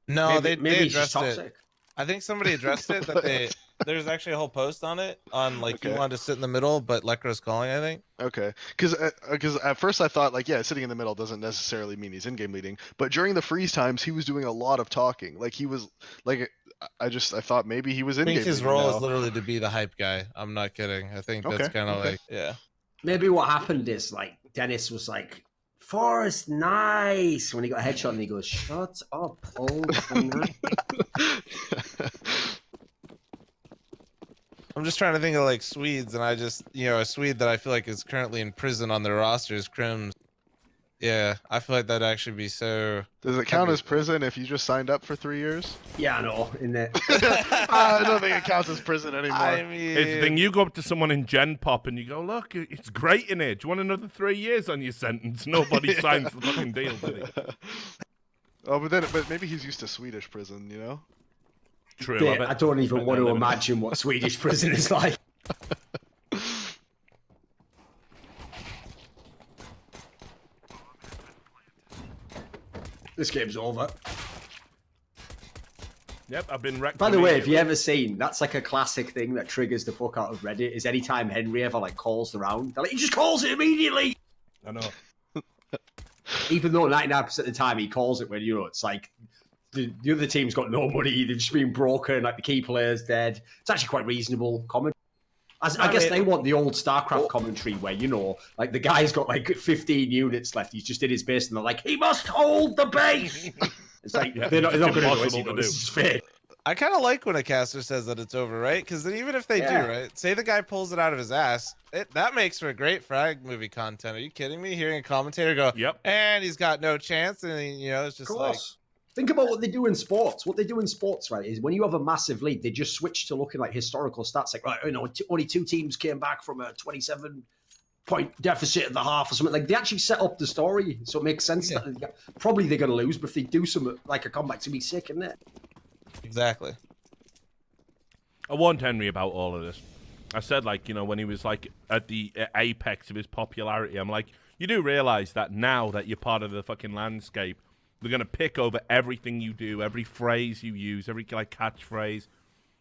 no, maybe they he's just addressed it. toxic. I think somebody addressed it that there's actually a whole post on it on like he Okay. wanted to sit in the middle, but Lekra's calling, I think. Okay, because at first I thought like yeah, sitting in the middle doesn't necessarily mean he's in game leading, but during the freeze times he was doing a lot of talking. Like he was like I thought maybe he was I in think game his leading role now. is literally to be the hype guy. I'm not kidding. I think that's Okay, kind of okay. like, yeah. Maybe what happened is like Dennis was like, Forrest, nice. When he got a headshot and he goes, shut up, old finger. I'm just trying to think of like Swedes, and I just, a Swede that I feel like is currently in prison on their roster is Crims. Yeah, I feel like that'd actually be so. Does it count as prison if you just signed up for 3 years? Yeah, I know. In there. I don't think it counts as prison anymore. I mean, it's the thing, you go up to someone in Gen Pop and you go, look, it's great in here. Do you want another 3 years on your sentence? Nobody signs the fucking deal, did he? Oh, but maybe he's used to Swedish prison, you know? True. Yeah, bet- I don't even bet want they're to living- imagine what Swedish prison is like. This game's over. Yep, I've been wrecked. By the way, if you ever seen, that's like a classic thing that triggers the fuck out of Reddit, is anytime Henry ever like calls the round, they're like, he just calls it immediately! I know. Even though 99% of the time he calls it when, it's like, the other team's got no money, they've just been broken, like the key player's dead. It's actually quite reasonable commentary. I guess they want the old StarCraft commentary where, like the guy's got like 15 units left, he's just in his base, and they're like, he must hold the base! It's like, Yeah, they're not it's going to do impossible it, to this do. is fake. I kind of like when a caster says that it's over, right? Because then even if they Yeah. do, right? Say the guy pulls it out of his ass, that makes for great frag movie content. Are you kidding me? Hearing a commentator go, Yep. and he's got no chance, and it's Of just like, course. Think about what they do in sports. What they do in sports, right, is when you have a massive lead, they just switch to looking like historical stats. Like, right, only 2 teams came back from a 27-point deficit at the half or something. Like, they actually set up the story, so it makes sense that probably they're going to lose, but if they do something like a comeback, it's going to be sick, isn't it? Exactly. I warned Henry about all of this. I said, like, you know, when he was like at the apex of his popularity, I'm like, you do realize that now that you're part of the fucking landscape, they're gonna pick over everything you do, every phrase you use, every like catchphrase,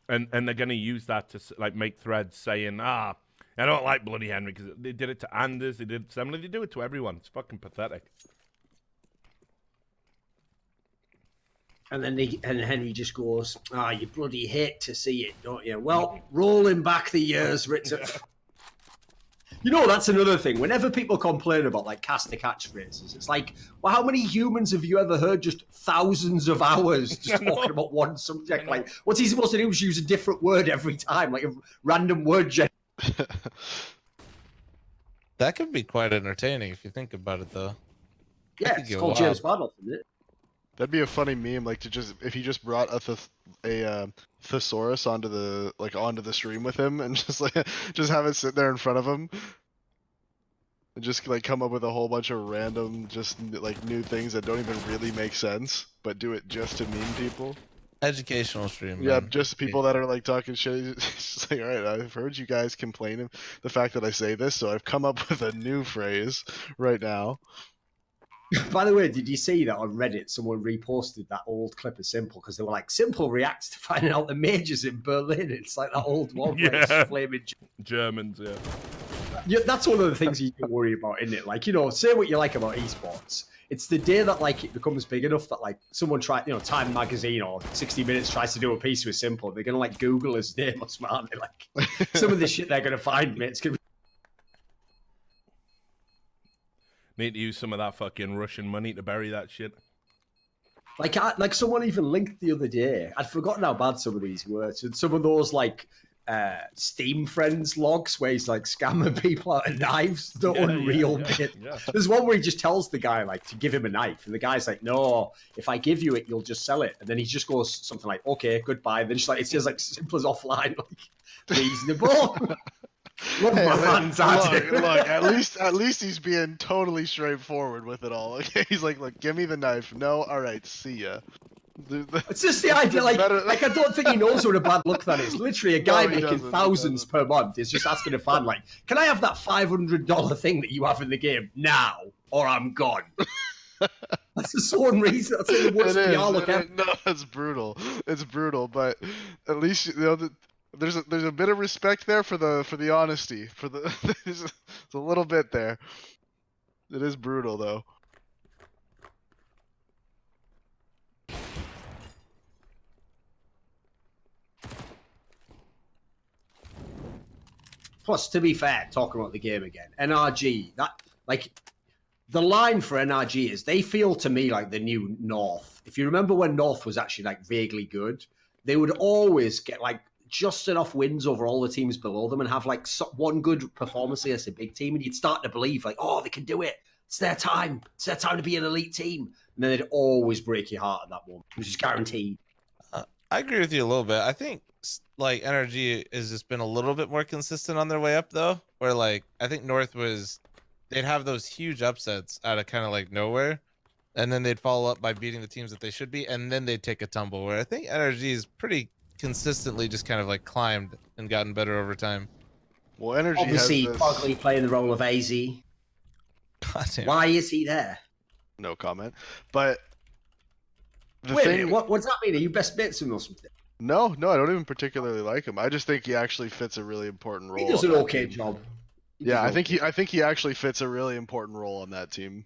and they're gonna use that to like make threads saying, I don't like Bloody Henry because they did it to Anders, they did it to Emily, they do it to everyone. It's fucking pathetic. And then and Henry just goes, you bloody hate to see it, don't you? Well, rolling back the years, Richard. You know, that's another thing. Whenever people complain about, like, caster catchphrases, it's like, well, how many humans have you ever heard just thousands of hours just talking about one subject? Like, what's he supposed to do is use a different word every time, like a random word That could be quite entertaining if you think about it, though. Yeah, it's called James Bond, isn't it? That'd be a funny meme, like to just if he just brought a thesaurus onto the stream with him and just have it sit there in front of him, and just like come up with a whole bunch of random just like new things that don't even really make sense, but do it just to meme people. Educational stream. Yeah, man. just people that are like talking shit. It's just like, all right, I've heard you guys complain the fact that I say this, so I've come up with a new phrase right now. By the way, did you see that on Reddit? Someone reposted that old clip of Simple because they were like, Simple reacts to finding out the majors in Berlin. It's like that old one where it's flaming Germans, yeah. That's one of the things you can worry about, isn't it? Like, you know, say what you like about esports. It's the day that, like, it becomes big enough that, like, someone Time Magazine or 60 Minutes tries to do a piece with Simple. They're going to, like, Google his name or something, aren't they? Like, some of the shit they're going to find, mate, it's going to be... Need to use some of that fucking Russian money to bury that shit. Like someone even linked the other day. I'd forgotten how bad some of these were. So some of those like Steam Friends logs where he's like scamming people out of knives. The unreal bit. Yeah. There's one where he just tells the guy like to give him a knife, and the guy's like, "No, if I give you it, you'll just sell it." And then he just goes something like, "Okay, goodbye." And then just like it's just like Simple as offline, like reasonable. Look, at least he's being totally straightforward with it all. Okay, he's like, look, give me the knife. No, all right, see ya. It's just the idea, like I don't think he knows what a bad look that is. Literally, a guy making thousands per month is just asking a fan, like, "Can I have that $500 thing that you have in the game now, or I'm gone?" That's the so unreasonable. That's like the worst PR look ever. No, it's brutal. It's brutal, but at least you know that. There's a bit of respect there for the honesty, there's a little bit there. It is brutal though. Plus, to be fair, talking about the game again, NRG, that like the line for NRG is they feel to me like the new North. If you remember when North was actually like vaguely good, they would always get like just enough wins over all the teams below them and have like one good performance against a big team, and you'd start to believe like, oh, they can do it. It's their time. It's their time to be an elite team. And then they'd always break your heart at that moment, which is guaranteed. I agree with you a little bit. I think like NRG has just been a little bit more consistent on their way up though, where like I think North they'd have those huge upsets out of kind of like nowhere, and then they'd follow up by beating the teams that they should be, and then they'd take a tumble, where I think NRG is pretty consistently just kind of like climbed and gotten better over time. Well, NRG obviously has this... Pogly playing the role of AZ. Why is he there? No comment. But wait a minute, what's that mean? Are you best mates with him or something? No, I don't even particularly like him. I just think he actually fits a really important role. He does an okay job. Yeah, I think he actually fits a really important role on that team.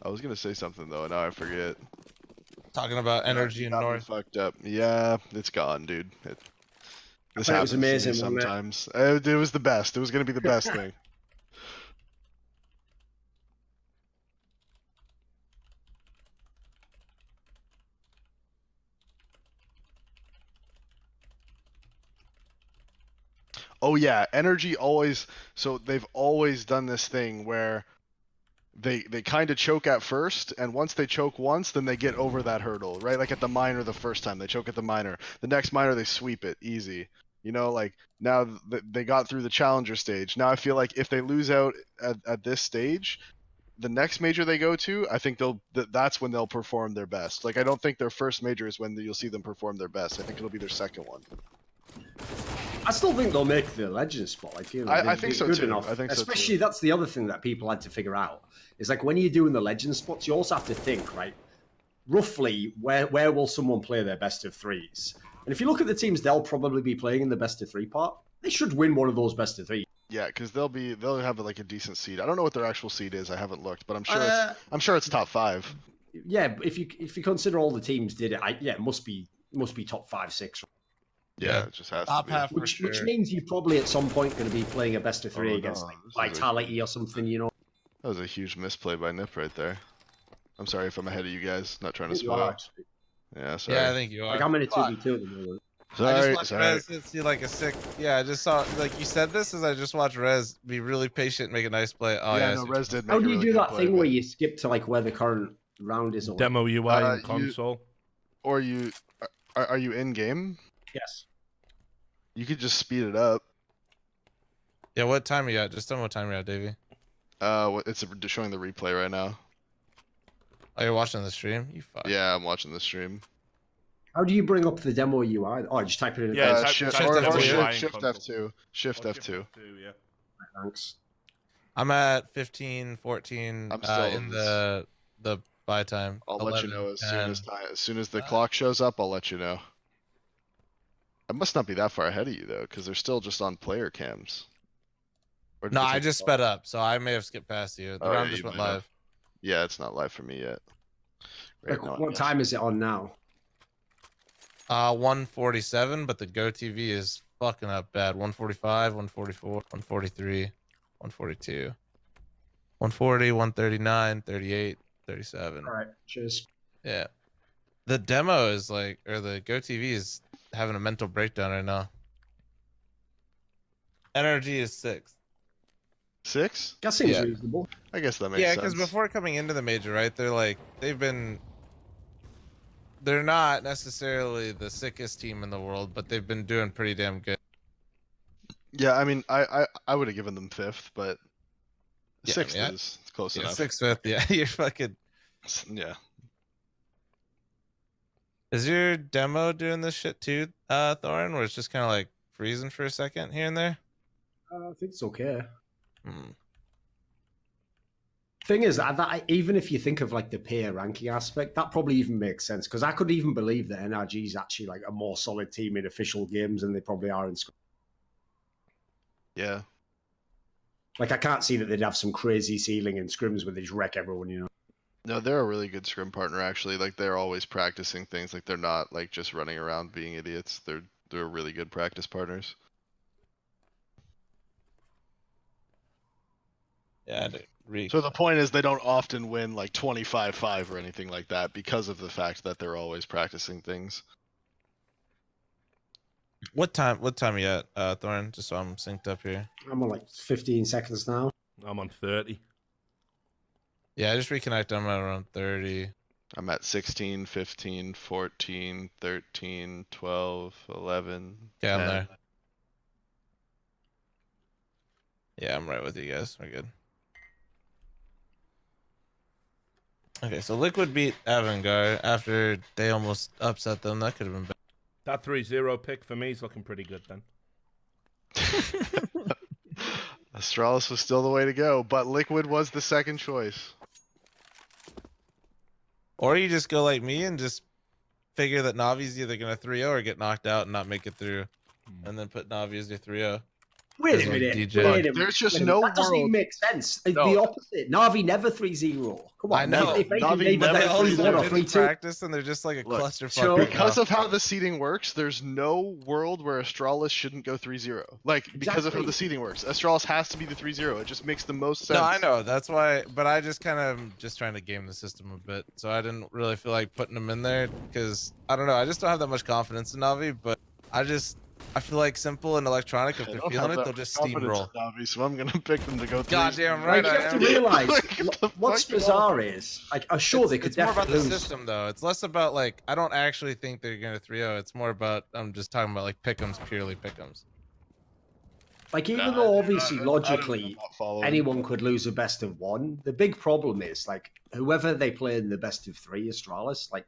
I was gonna say something though, and now I forget. Talking about NRG and North. Fucked up. Yeah, it's gone, dude. This was amazing. Sometimes it was the best. It was gonna be the best thing. Oh yeah, NRG always. So they've always done this thing where they kind of choke at first, and once they choke once, then they get over that hurdle, right? Like at the minor the first time, they choke at the minor. The next minor, they sweep it, easy. You know, like now they got through the challenger stage. Now I feel like if they lose out at this stage, the next major they go to, I think that's when they'll perform their best. Like I don't think their first major is when you'll see them perform their best. I think it'll be their second one. I still think they'll make the legend spot. Like, you know, I think so good too. enough. I think so Especially too. that's the other thing that people had to figure out. Is like when you're doing the legend spots, you also have to think, right? Roughly, where will someone play their best of threes? And if you look at the teams they'll probably be playing in the best of three part, they should win one of those best of three. Yeah, because they'll have like a decent seed. I don't know what their actual seed is. I haven't looked, but I'm sure it's top 5. Yeah, if you consider all the teams did it, it must be top 5, 6. Yeah, it just has Top to be. half for Which sure. means you're probably at some point going to be playing a best of 3 Oh, against no, like this is Vitality or something, you know. That was a huge misplay by NiP right there. I'm sorry if I'm ahead of you guys. Not trying to You are, spoil. actually. Yeah, sorry. Yeah, I think you are. Like I'm in a Fuck. 2v2 at the moment. I Sorry, just watched sorry. Rez see like a sick. Yeah, I just saw like you said this as I just watched Rez be really patient, and make a nice play. Oh yeah, yeah, no, Rez did make How a do you really do good that play, thing where but- you skip to like where the current round is? Or Demo UI Uh, and console. Or you are you in game? yes. You could just speed it up. Yeah, what time are you at? Just tell me what time you're at, Davey. It's showing the replay right now. Oh, you're watching the stream? You fuck. Yeah, I'm watching the stream. How do you bring up the demo UI? Oh, just type it in. Yeah, the type- Shift type or F2 Shift, and Shift console. F2. Shift Oh, F2. yeah. Thanks. I'm at 15, 14 I'm still in the buy time. I'll let you 11, know as 10. soon as the clock shows up. I'll let you know. I must not be that far ahead of you though, because they're still just on player cams. Or did No, they I take just it sped off? up, so I may have skipped past you. The Oh, round yeah, just you went might have. live. Yeah, it's not live for me yet. Right Like, now, what yeah. time is it on now? 147, but the Go TV is fucking up bad. 145, 144, 143, 142, 140, 139, 38, 37. All right, cheers. Yeah. The demo is like, or the Go TV is having a mental breakdown right now. NRG is 6th. 6? That seems Yeah. reasonable. I guess that makes Yeah, sense. because before coming into the major, right, they're not necessarily the sickest team in the world, but they've been doing pretty damn good. Yeah, I mean, I would have given them 5th, but Yeah, 6th yeah. is close Yeah, enough. 6th, 5th, yeah, you're fucking. Yeah. Is your demo doing this shit too, Thorin, where it's just kind of like freezing for a second here and there? I think it's okay. Hmm. Thing is, that even if you think of like the peer ranking aspect, that probably even makes sense because I could even believe that NRG is actually like a more solid team in official games than they probably are in. Yeah. Like I can't see that they'd have some crazy ceiling in scrims where they just wreck everyone, you know. No, they're a really good scrim partner actually. Like they're always practicing things. Like they're not like just running around being idiots. They're really good practice partners. Yeah, Reek. So the point is they don't often win like 25-5 or anything like that because of the fact that they're always practicing things. What time are you at, Thorin? Just so I'm synced up here. I'm on like 15 seconds now. I'm on 30. Yeah, I just reconnected. I'm at around 30. I'm at 16, 15, 14, 13, 12, 11. Okay, I'm 10. there. Yeah, I'm right with you guys. We're good. Okay, so Liquid beat Avangard after they almost upset them. That could have been bad. That 3-0 pick for me is looking pretty good then. Astralis was still the way to go, but Liquid was the second choice. Or you just go like me and just figure that Navi's either going to 3-0 or get knocked out and not make it through. And then put Navi as your 3-0. Wait As a a minute. DJ. Wait a minute. There's just Wait a no minute. That doesn't even world- make sense. It's No. the opposite. Navi never 3-0. Come on. I know. If anything, Navi they never like 3-1 or 3-2. practice and they're just like a Look, clusterfuck. so- right Because now. of how the seeding works, there's no world where Astralis shouldn't go 3-0. Like, because of how Exactly. the seeding works. Astralis has to be the 3-0. It just makes the most sense. No, I know. That's why. But I just kind of just trying to game the system a bit. So I didn't really feel like putting them in there because I don't know. I just don't have that much confidence in Navi. But I just I feel like Simple and Electronic, if I they're don't feeling have it, that they'll just confidence steamroll. in Davey, so I'm gonna pick them to go 3. Goddamn Like, right you I have to am. realise Like, the what's fuck is bizarre is, like, I'm sure they could It's more about definitely the lose. system, though. It's less about, like, I don't actually think they're going to 3-0. It's more about, I'm just talking about, like, pick'ems, purely pick'ems. Like, even Nah, though I obviously don't- logically I'm not following. anyone could lose a best of 1, the big problem is, like, whoever they play in the best of 3, Astralis, like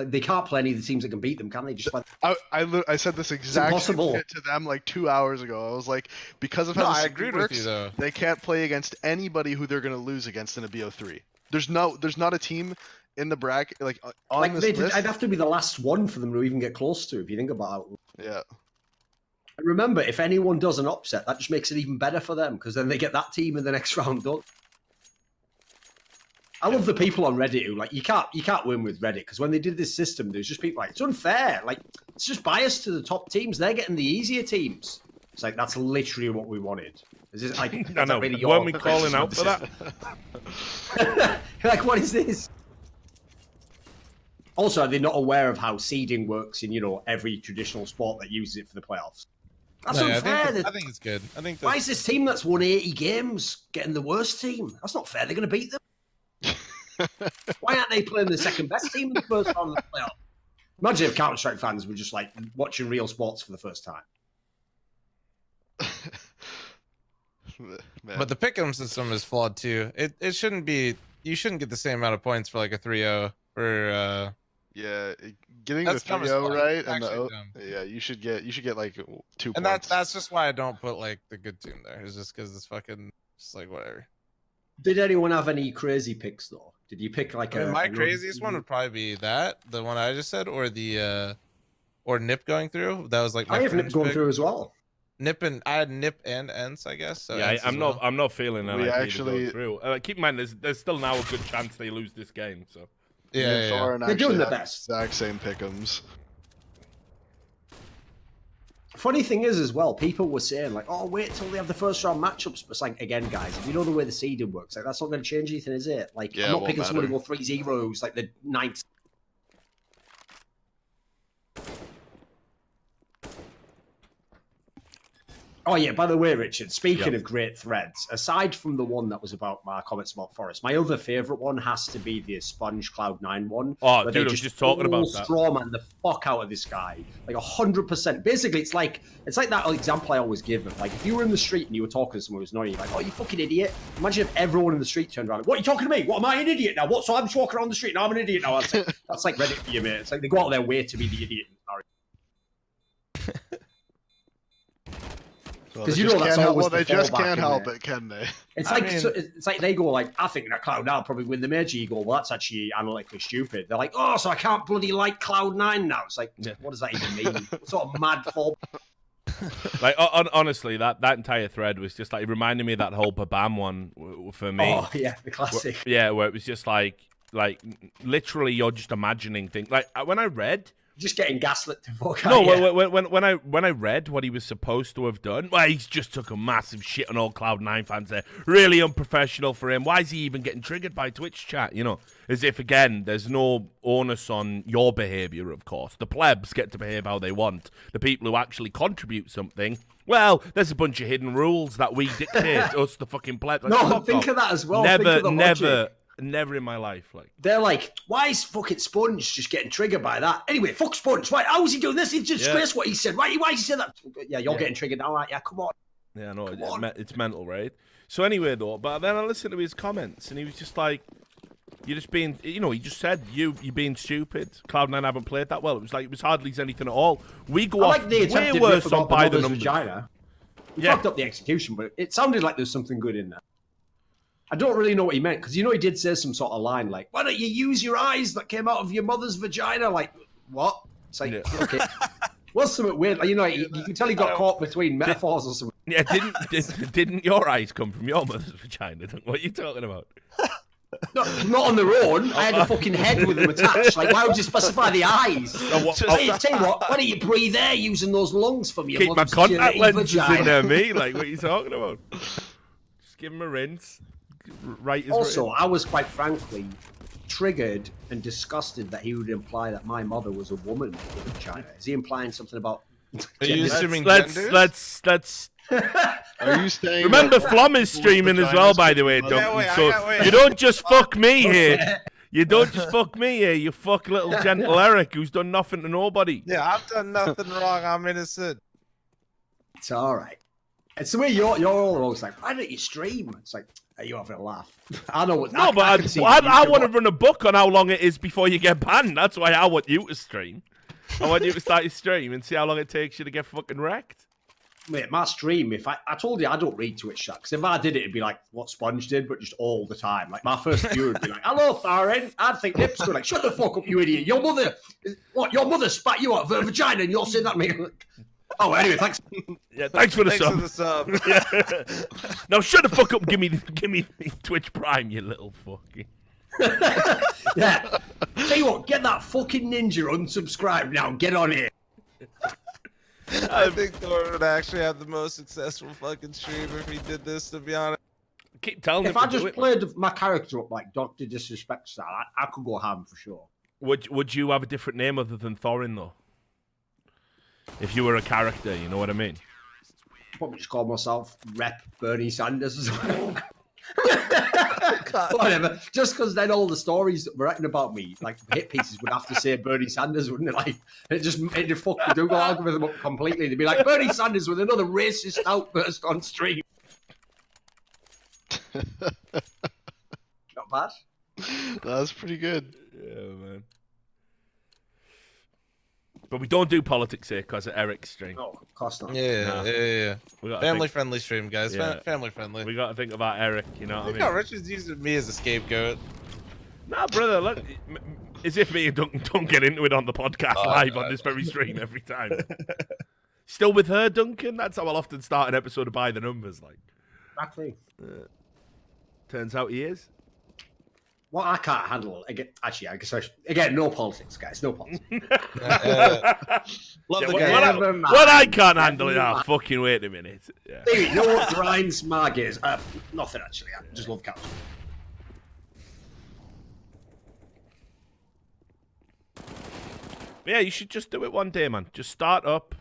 they can't play any of the teams that can beat them, can they? Just I said this exact same impossible. shit to them like 2 hours ago. I was like, because of how No, the I system agreed with works, you, though. they can't play against anybody who they're gonna lose against in a BO3. There's not a team in the bracket like on Like, this list. I'd have to be the last one for them to even get close to, if you think about it. Yeah. And remember, if anyone does an upset, that just makes it even better for them, because then they get that team in the next round done. I love the people on Reddit who, like, you can't win with Reddit, because when they did this system, there's just people like, it's unfair. Like, it's just biased to the top teams. They're getting the easier teams. It's like, that's literally what we wanted. Is it like, I know. really Weren't we calling out for that? Like, what is this? Also, are they not aware of how seeding works in, every traditional sport that uses it for the playoffs? That's No, yeah, unfair. I think it's good. I think Why is this team that's won 80 games getting the worst team? That's not fair. They're going to beat them. Why aren't they playing the second best team in the first round of the playoff? Imagine if Counter-Strike fans were just like watching real sports for the first time. Man. But the pick'em system is flawed too. It shouldn't be. You shouldn't get the same amount of points for like a 3-0 for. Yeah, getting That's the dumb as 3-0 fuck. right It's and the actually dumb. yeah, you should get like 2 And points. that's just why I don't put like the good team there. It's just because it's fucking just like whatever. Did anyone have any crazy picks though? Did you pick like I mean, a? my craziest one would probably be the one I just said, or the or NiP going through. That was like my I have NiP fringe going pick. through as well. NiP and I had NiP and ENCE, I guess. So Yeah, ENCE as I'm well. not feeling that. We NiP actually- to go through. Keep in mind, there's still now a good chance they lose this game. So Yeah, Me and yeah, yeah. Thorin They're doing actually the have best. Exact same pick'ems. Funny thing is, as well, people were saying like, "Oh, wait till they have the first round matchups." But it's like, again, guys, if you know the way the seeding works, like that's not going to change anything, is it? Like, Yeah, I'm it not won't picking someone to matter. go 3-0s like the 9th. Oh yeah, by the way, Richard, speaking of great threads, aside from the one that was about my comments about Forest, my other favourite one has to be the Sponge Cloud9 one. Oh, where dude, they I was just talking about that. Strawman the fuck out of this guy, like 100%. Basically, it's like that example I always give of like if you were in the street and you were talking to someone who's annoying, you're like, "Oh, you fucking idiot!" Imagine if everyone in the street turned around, "What are you talking to me? What am I an idiot now? What? So I'm just walking around the street and I'm an idiot now." That's like Reddit for you, mate. It's like they go out of their way to be the idiot. Because you know that's always they the just fallback, can't isn't help it? it, can they? It's I like mean- it's like they go like, "I think that Cloud9 will probably win the major." You go, "Well, that's actually analytically stupid." They're like, "Oh, so I can't bloody like Cloud9 now." It's like, what does that even mean? What sort of mad fall? like honestly, that entire thread was just like it reminded me of that whole Babam one for me. Oh yeah, the classic. Yeah, where it was just like literally you're just imagining things. Like when I read. Just getting gaslit to fuck No, out. Yeah. when I read what he was supposed to have done, well, he's just took a massive shit on all Cloud9 fans there. Really unprofessional for him. Why is he even getting triggered by Twitch chat? You know, as if again, there's no onus on your behaviour. Of course, the plebs get to behave how they want. The people who actually contribute something, well, there's a bunch of hidden rules that we dictate. Us, the fucking plebs. Like, No, fuck think off. of that as well. Think of the logic. Never in my life. Like They're like, "Why is fucking Sponge just getting triggered by that?" Anyway, fuck Sponge. Why? How is he doing this? It's disgrace what he said. Why he said that? Yeah, you're getting triggered now, right? Yeah, come on. yeah, no, on. it's mental, right? So anyway, though, but then I listened to his comments, and he was just like, "You're just being, you know." He just said, "You're being stupid. Cloud9 haven't played that well." It was hardly anything at all. We go I off like the way attempted worse riff on about by the the mother's numbers. vagina. We Yeah. fucked up the execution, but it sounded like there's something good in there. I don't really know what he meant, because he did say some sort of line like, "Why don't you use your eyes that came out of your mother's vagina?" Like, what? It's like, okay. What's something weird? Like, you can tell he got caught between metaphors or something. Yeah, didn't your eyes come from your mother's vagina? What are you talking about? Not on their own. I had a fucking head with them attached. Like, why would you specify the eyes? Tell you what, why don't you breathe air using those lungs from your Keep my mother's contact dirty lenses vagina? in there, me. Like, what are you talking about? Just give him a rinse. Right. Is Also, written. I was quite frankly triggered and disgusted that he would imply that my mother was a woman with a vagina. Is he implying something about Are you Genders. assuming let's genders? Are you saying? Remember, that fl0m is streaming as well, by the way, vaginas Duncan. wait, I So got- wait. you don't just fuck me here. You don't just fuck me here. You fuck little gentle Eric, who's done nothing to nobody. Yeah, I've done nothing wrong. I'm innocent. It's all right. It's the way you're all always like, why don't you stream? It's like, are you having a laugh? I know what. No, but I want to run a book on how long it is before you get banned. That's why I want you to stream. I want you to start your stream and see how long it takes you to get fucking wrecked. Mate, my stream, if I told you I don't read Twitch chat, because if I did it, it'd be like what Sponge did, but just all the time. Like, my first viewer would be like, hello, Thorin. I'd think NiP's going like, shut the fuck up, you idiot. Your mother spat you out of her vagina and you're saying that to me. Oh, anyway, thanks. Yeah, thanks for the Thanks sub. for the sub. Yeah. Now shut the fuck up and give me Twitch Prime, you little fucking. Yeah. Tell you what, get that fucking ninja unsubscribed now. Get on here. I think Thorin would actually have the most successful fucking stream if he did this, to be honest. Keep telling If him I to do just it. played my character up like Dr. Disrespect style, I could go ham for sure. Would you have a different name other than Thorin though? If you were a character, you know what I mean? Probably just call myself Rep Bernie Sanders as well. Whatever. Just because then all the stories that were written about me, like hit pieces, would have to say Bernie Sanders, wouldn't it? Like it'd fuck the Google algorithm up completely. They'd be like Bernie Sanders with another racist outburst on stream. Not bad. That's pretty good. Yeah, man. But we don't do politics here because of Eric's stream. No, of course not. Yeah, No. yeah. We gotta Family think, friendly stream, guys. Yeah. Family friendly. we got to think about Eric. You know what I mean? No, Richard's using me as a scapegoat. Nah, brother. Look, as if me and Duncan don't get into it on the podcast live on this very stream every time. Still with her, Duncan? That's how I'll often start an episode of By the Numbers. Like, Exactly. turns out he is. What I can't handle, again, actually, I guess again, no politics, guys, no politics. Love Yeah, the what, guy. what I, Never mind. what I can't handle it. Oh, fucking wait a minute. Yeah. Davey, you know what grinds my gears? Nothing, actually. I just love cats. But yeah, you should just do it one day, man. Just start up,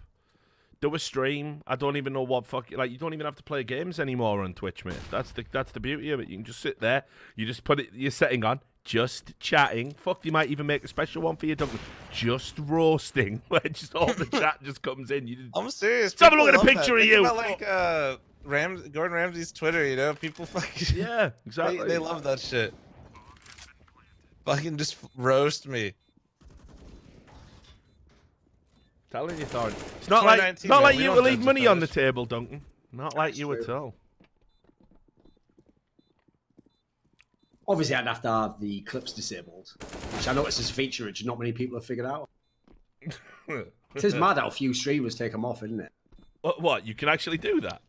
do a stream. I don't even know what like. You don't even have to play games anymore on Twitch, mate. That's the beauty of it. You can just sit there. You just put your setting on, just chatting. Fuck, you might even make a special one for you, Duncan. Just roasting, where just all the chat just comes in. You just, I'm serious. Let's have a look People at a love picture that. of Think you. about, like Gordon Ramsay's Twitter, you know, people fucking yeah, exactly. they love that shit. Fucking just roast me. Telling you, Thorin. It's not like 2019, not man. like We you don't to leave judge money the on the fetish. table, Duncan. Not like you at all. Obviously, I'd have to have the clips disabled, which I noticed is a feature which not many people have figured out. It is mad how few streamers take them off, isn't it? What? You can actually do that?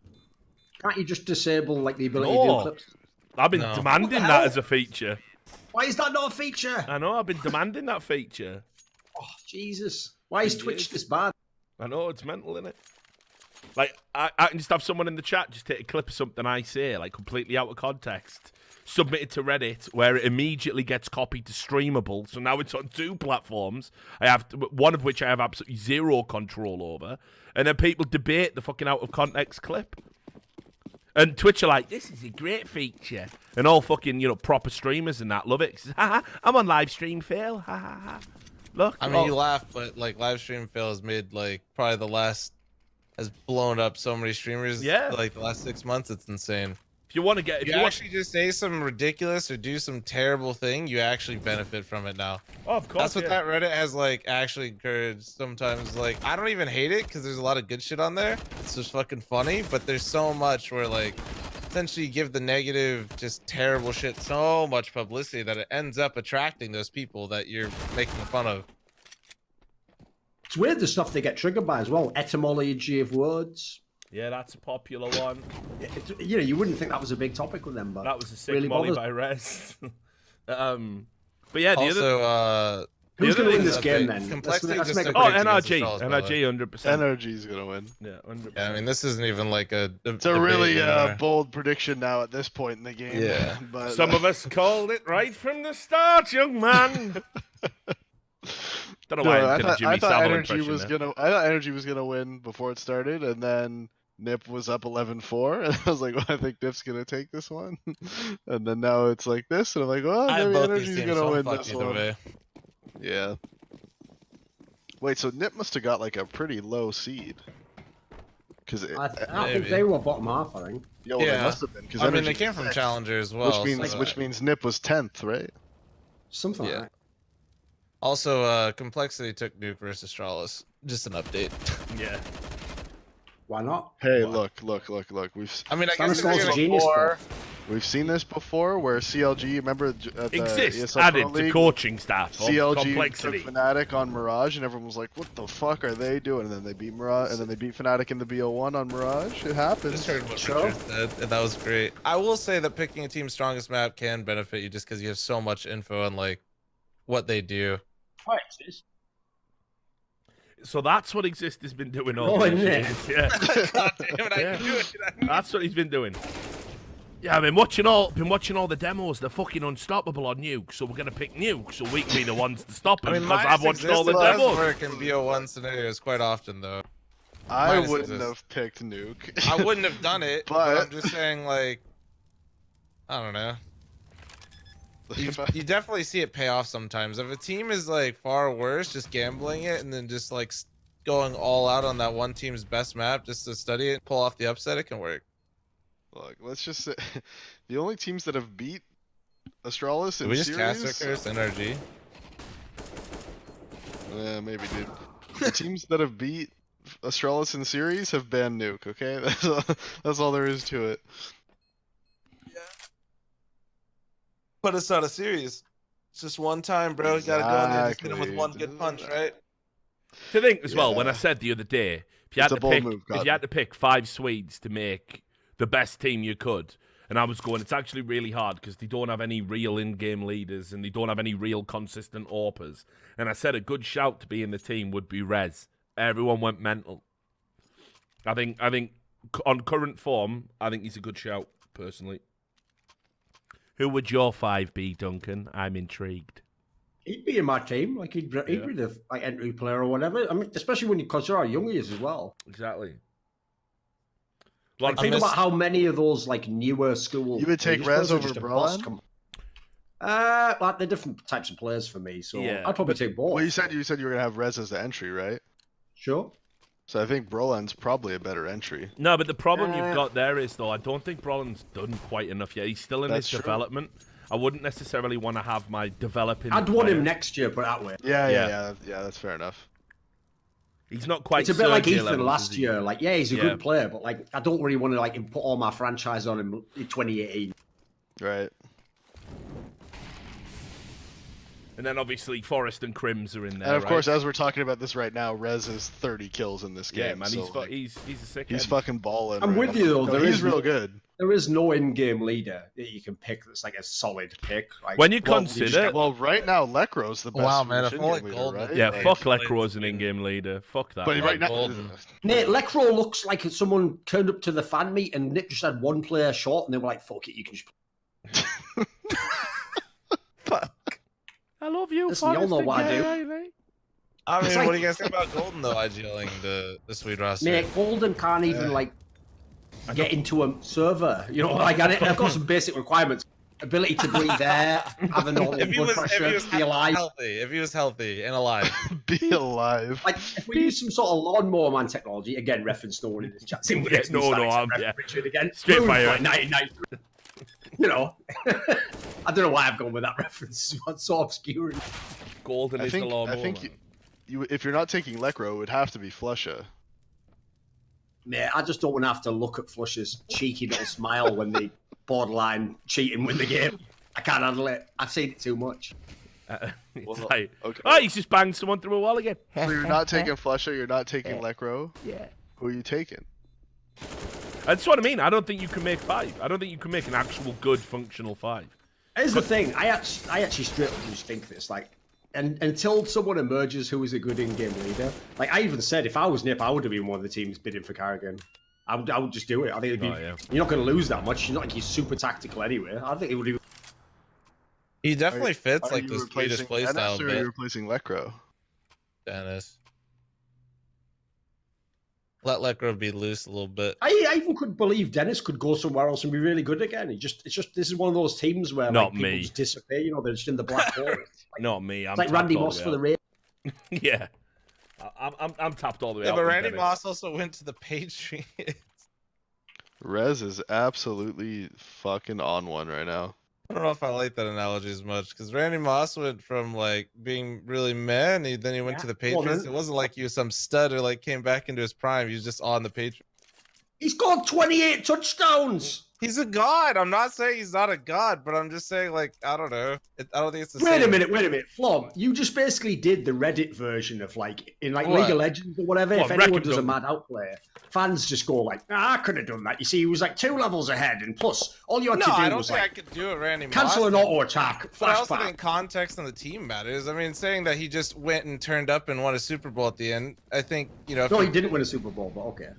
Can't you just disable like the ability to No. do clips? I've been No. demanding What the that hell? as a feature. Why is that not a feature? I know. I've been demanding that feature. Oh, Jesus. Why is Twitch this bad? I know, it's mental, isn't it? Like, I can just have someone in the chat just take a clip of something I say, like, completely out of context, submit it to Reddit, where it immediately gets copied to Streamable, so now it's on 2 platforms, one of which I have absolutely zero control over, and then people debate the fucking out-of-context clip. And Twitch are like, this is a great feature. And all fucking, proper streamers and that love it. 'Cause, ha, I'm on live stream, fail. Ha, ha, ha. Look. I mean, you laugh, but like live stream fail has made like probably has blown up so many streamers. Yeah. Like the last 6 months, it's insane. If you want to get, If you actually just say some ridiculous or do some terrible thing, you actually benefit from it now. oh, of course, That's what that Reddit has like actually encouraged sometimes. Like, I don't even hate it because there's a lot of good shit on there. It's just fucking funny, but there's so much where like essentially you give the negative, just terrible shit so much publicity that it ends up attracting those people that you're making fun of. It's weird the stuff they get triggered by as well. Etymology of words. Yeah, that's a popular one. You wouldn't think that was a big topic with them, but That was a sick really molly bothers- by Rez. But yeah, the other. Also, Who's the going to other win this thing- game then? complexity Let's just make a Oh, separates prediction. against NRG. the fellas, by the way. NRG 100%. NRG's gonna win. Yeah, 100%. Yeah, I mean, this isn't even like a. It's a really bold prediction now at this point in the game. Yeah. But Some of us called it right from the start, young man. Don't know why I did a Jimmy I thought Savile Energy impression was there. gonna. I thought Energy was gonna win before it started, and then NiP was up 11-4, and I was like, well, I think NiP's gonna take this one. And then now it's like this, and I'm like, well, I have maybe both Energy's these teams, gonna so I'm win fucked this either one. way. Yeah. Wait, so NiP must have got like a pretty low seed. Because I think Maybe. they were bottom half. I think. yeah, well, Yeah. they must have been. Cause I mean, they Energy came was from 6th, Challenger as well. which means NiP was 10th, right? Something Yeah. like that. Also, Complexity took Nuke versus Astralis. Just an update. Yeah. Why not? Hey, What? look. I mean, I Stanislaus guess is it's a genius, We've seen this before, where CLG, remember at the Exists ESL added Pro to League, coaching staff of CLG complexity. took Fnatic on Mirage, and everyone was like, "What the fuck are they doing?" And then they beat Mirage, and then they beat Fnatic in the BO1 on Mirage. It happens. Just heard what Sure. Richard said, and that was great. I will say that picking a team's strongest map can benefit you just because you have so much info on like what they do. Right, sis. So that's what Exist has been doing all Oh, these isn't it? years. Yeah. God damn it! I Yeah. knew it. That's what he's been doing. Yeah, I've been watching all the demos. They're fucking unstoppable on Nuke, so we're gonna pick Nuke, so we can be the ones to stop I them mean, because minus I've watched all the Exist does demos. work in BO1 scenarios quite often, though. I Minus wouldn't Exist. have picked Nuke. I wouldn't have done it, but But- I'm just saying, like, I don't know. You definitely see it pay off sometimes. If a team is like far worse, just gambling it and then just like going all out on that one team's best map just to study it and pull off the upset, it can work. Look, let's just say the only teams that have beat Astralis Did in we just cast series. Icarus NRG? Maybe, dude. The teams that have beat Astralis in series have banned Nuke. Okay, that's all there is to it. But it's not a series. It's just one time, bro. You gotta go in there and just hit him with one good punch, right? To think as well, when I Yeah. said the other day, if you had It's a to bold pick, move, if God. you had to pick 5 Swedes to make the best team you could, and I was going, it's actually really hard because they don't have any real in-game leaders and they don't have any real consistent AWPers. And I said a good shout to be in the team would be Rez. Everyone went mental. I think on current form, I think he's a good shout personally. Who would your 5 be, Duncan? I'm intrigued. He'd be in my team. Like he'd be the like entry player or whatever. I mean, especially when you consider how young he is as well. Exactly. Like, think about how many of those like newer school. You would take players Rez are over just a Braun? boss like they're different types of players for me. So Yeah, I'd probably take both. Well, you said you were gonna have Rez as the entry, right? Sure. So I think Brolin's probably a better entry. No, but the problem you've got there is, though, I don't think Brolin's done quite enough yet. He's still in That's his true. development. I wouldn't necessarily want to have my developing. I'd want him player. next year, put it that way. Yeah, that's fair enough. He's not quite. It's a bit like Sergio Ethan levels, last is he? year. Like, yeah, he's a Yeah. good player, but like, I don't really want to like put all my franchise on him in 2018. Right. And then obviously Forrest and Crims are in there. And of right? course, as we're talking about this right now, Rez has 30 kills in this game. yeah, man, so, he's like, he's a sick. he's head. fucking balling. I'm with you, though. No, There he's is real no- good. There is no in-game leader that you can pick that's like a solid pick. Like, When you Well, consider, well, right now Lekro's the best. Wow, man, if in-game only leader, Golden- right? yeah, Like, fuck like- Lekro as an in-game leader. Fuck that. But man. right now, Golden. Nate, Lekro looks like someone turned up to the fan meet and Nick just had one player short and they were like, fuck it, you can just... I love you. Listen, y'all Forrest know and what I do. Gary. I mean, It's what like- do you guys think about Golden though? IGLing the Swede roster. Mate, Golden can't even like get into a server. You know, like I've got some basic requirements: ability to breathe air, have a normal if he blood was, pressure, be alive. if he was healthy and alive, be alive. Like if we use some sort of lawnmower man technology, again, reference no one in this chat. Same with Yeah, this no, Hispanics, yeah. Richard again. Straight Boom, fire. like 1993. You know, I don't know why I've gone with that reference. It's so obscure. Golden is the lawnmower. I think man. you, if you're not taking Lekro, it would have to be Flusha. Mate, I just don't want to have to look at Flush's cheeky little smile when they borderline cheat and win the game. I can't handle it. I've seen it too much. It's Well, like, okay. oh, he's just banged someone through a wall again. So you're not taking Flusha, you're not taking Lekro. Yeah. Who are you taking? That's what I mean. I don't think you can make 5. I don't think you can make an actual good functional 5. Here's the thing. I actually straight up just think this. Like, and until someone emerges who is a good in-game leader, like I even said, if I was NiP, I would have been one of the teams bidding for Carrigan. I would just do it. I think it'd be, Oh, yeah. you're not going to lose that much. You're not like he's super tactical anyway. I think it would be. he definitely fits Are like you the Swedish replacing playstyle. Ennis, or are But you replacing Lekro? Dennis. Let Lekro be loose a little bit. I even couldn't believe Dennis could go somewhere else and be really good again. It's just this is one of those teams where Not like, people me. just disappear. You know, they're just in the black hole. Not me. I'm It's like tapped Randy all Moss way for the out. Raiders. Yeah. I'm tapped all the way Yeah, out. but with Randy Dennis. Moss also went to the Patriots. Rez is absolutely fucking on one right now. I don't know if I like that analogy as much because Randy Moss went from like being really meh, and then he went to the Well, Patriots. then- It wasn't like he was some stud or like came back into his prime. He was just on the Patriots. He's got 28 touchdowns. He's a god. I'm not saying he's not a god, but I'm just saying like I don't know. I don't think it's the Wait a same. minute, fl0m. You just basically did the Reddit version of like in like What? League of Legends or whatever. What, If anyone Wrecking does a Ball? mad outplay, fans just go like, I could have done that. You see, he was like 2 levels ahead, and plus all you had No, to I do don't was think I like could do it, Randy Moss. cancel an auto attack, But I also flashback. think context on the team matters. I mean, saying that he just went and turned up and won a Super Bowl at the end, I think, you know. If No, you- he didn't win a Super Bowl, but okay.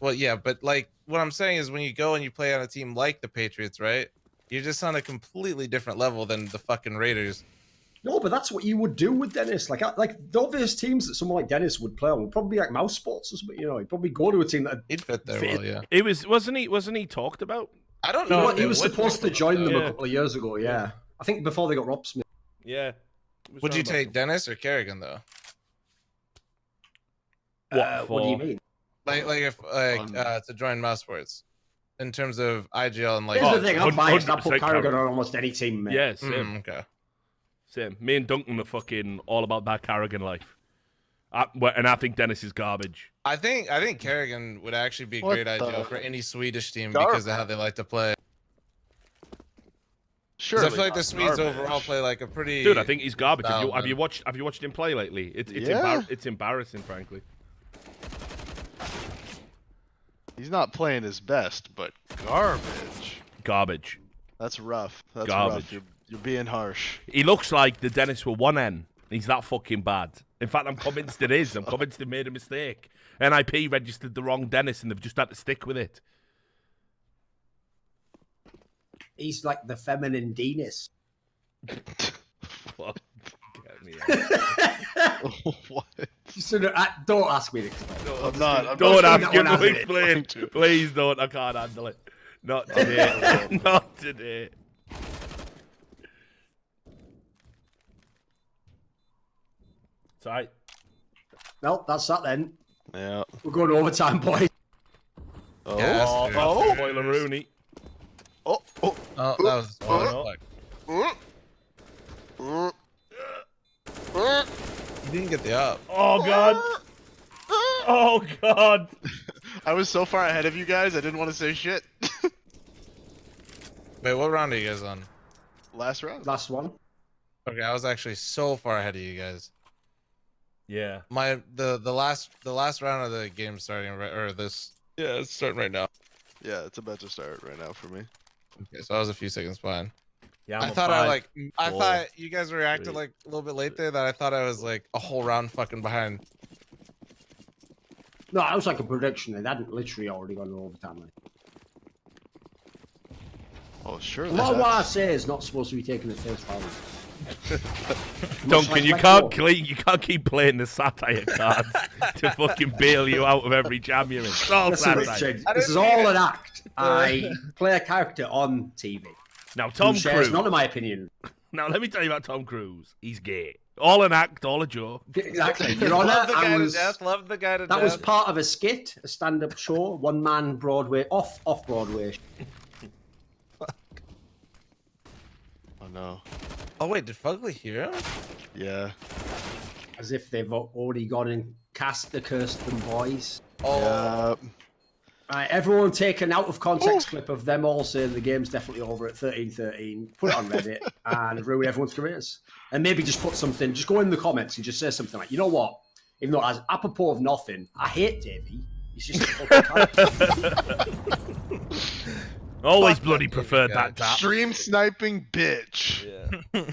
Well, yeah, but like what I'm saying is when you go and you play on a team like the Patriots, right? You're just on a completely different level than the fucking Raiders. No, but that's what you would do with Dennis. Like the obvious teams that someone like Dennis would play on would probably be like mouse sports or something. You know, he'd probably go to a team that He'd fit there Fit. well, yeah. It wasn't he talked about? I don't he, know. wa- if he it was would supposed to fit join them though. a Yeah. couple of years ago. Yeah, I think before they got Rob Smith. Yeah. Would you take Dennis or Kerrigan though? What do you mean? Like if to join mouse sports in terms of IGL and like. Here's Oh, the thing, I'm biased. I put 100% Carragher Carragher. on almost any team, mate. Yeah, same. Okay. Same. Me and Duncan are fucking all about that Carragher life. And I think Dennis is garbage. I think Kerrigan would actually be a What great the- idea for any Swedish team Gar- because of how they like to play. Sure. 'Cause I feel like the Swedes overall play like a pretty. Dude, I think he's garbage. Style, Have you man. watched him play lately? It's Yeah. it's embarrassing, frankly. He's not playing his best, but garbage. Garbage. That's rough. That's Garbage. rough. You're being harsh. He looks like the Dennis with one N. He's that fucking bad. In fact, I'm convinced it is. I'm convinced they made a mistake. NiP registered the wrong Dennis, and they've just had to stick with it. He's like the feminine Dennis. Fuck. Get me out. What? Don't ask me to explain. I'm not. Don't not ask saying him that to one explain. has it. Please don't. I can't handle it. Not today. Not today. It's alright. No, that's that then. Yeah. We're going to overtime, boys. Oh. Yes, Oh, dude. oh. Boiler Rooney. Oh. Oh. Oh, that was. Oh, no. You didn't get the up. Oh, God. Oh, God. I was so far ahead of you guys. I didn't want to say shit. Wait, what round are you guys on? Last round. Last one. Okay, I was actually so far ahead of you guys. Yeah. The last round of the game starting right or this. Yeah, it's starting right now. Yeah, it's about to start right now for me. Okay, so I was a few seconds behind. Yeah, I I'm a thought five. I four, thought you guys reacted 3. like a little bit late there. That I thought I was like a whole round fucking behind. No, I was like a prediction. It hadn't literally already gone to overtime. Like. Oh, sure. A lot of what I say is not supposed to be taken at face value. Duncan, like you Black can't keep playing the satire cards to fucking bail you out of every jam you're in. It's all Listen, satire. Richard, I this is didn't mean all it. an act. I play a character on TV. Now, Who Tom shares Cruise. none of my opinion. Now, let me tell you about Tom Cruise. He's gay. All an act, all a joke. Exactly. Your Honour, Love the guy I to was, death. Love the guy to that death. was part of a skit, a stand-up show, one-man Broadway, off Broadway. Oh no. Oh wait, did Fugly hear him? Yeah. As if they've already gone and cast the Kirsten boys. Oh, Yeah. Right, everyone take an out of context clip of them all saying the game's definitely over at 13-13, put it on Reddit and ruin everyone's careers. And maybe just put something, just go in the comments and just say something like, you know what? Even though as apropos of nothing, I hate Davey. He's just a fucking character. Always Fuck bloody that preferred guy. that tap. Stream sniping bitch. yeah.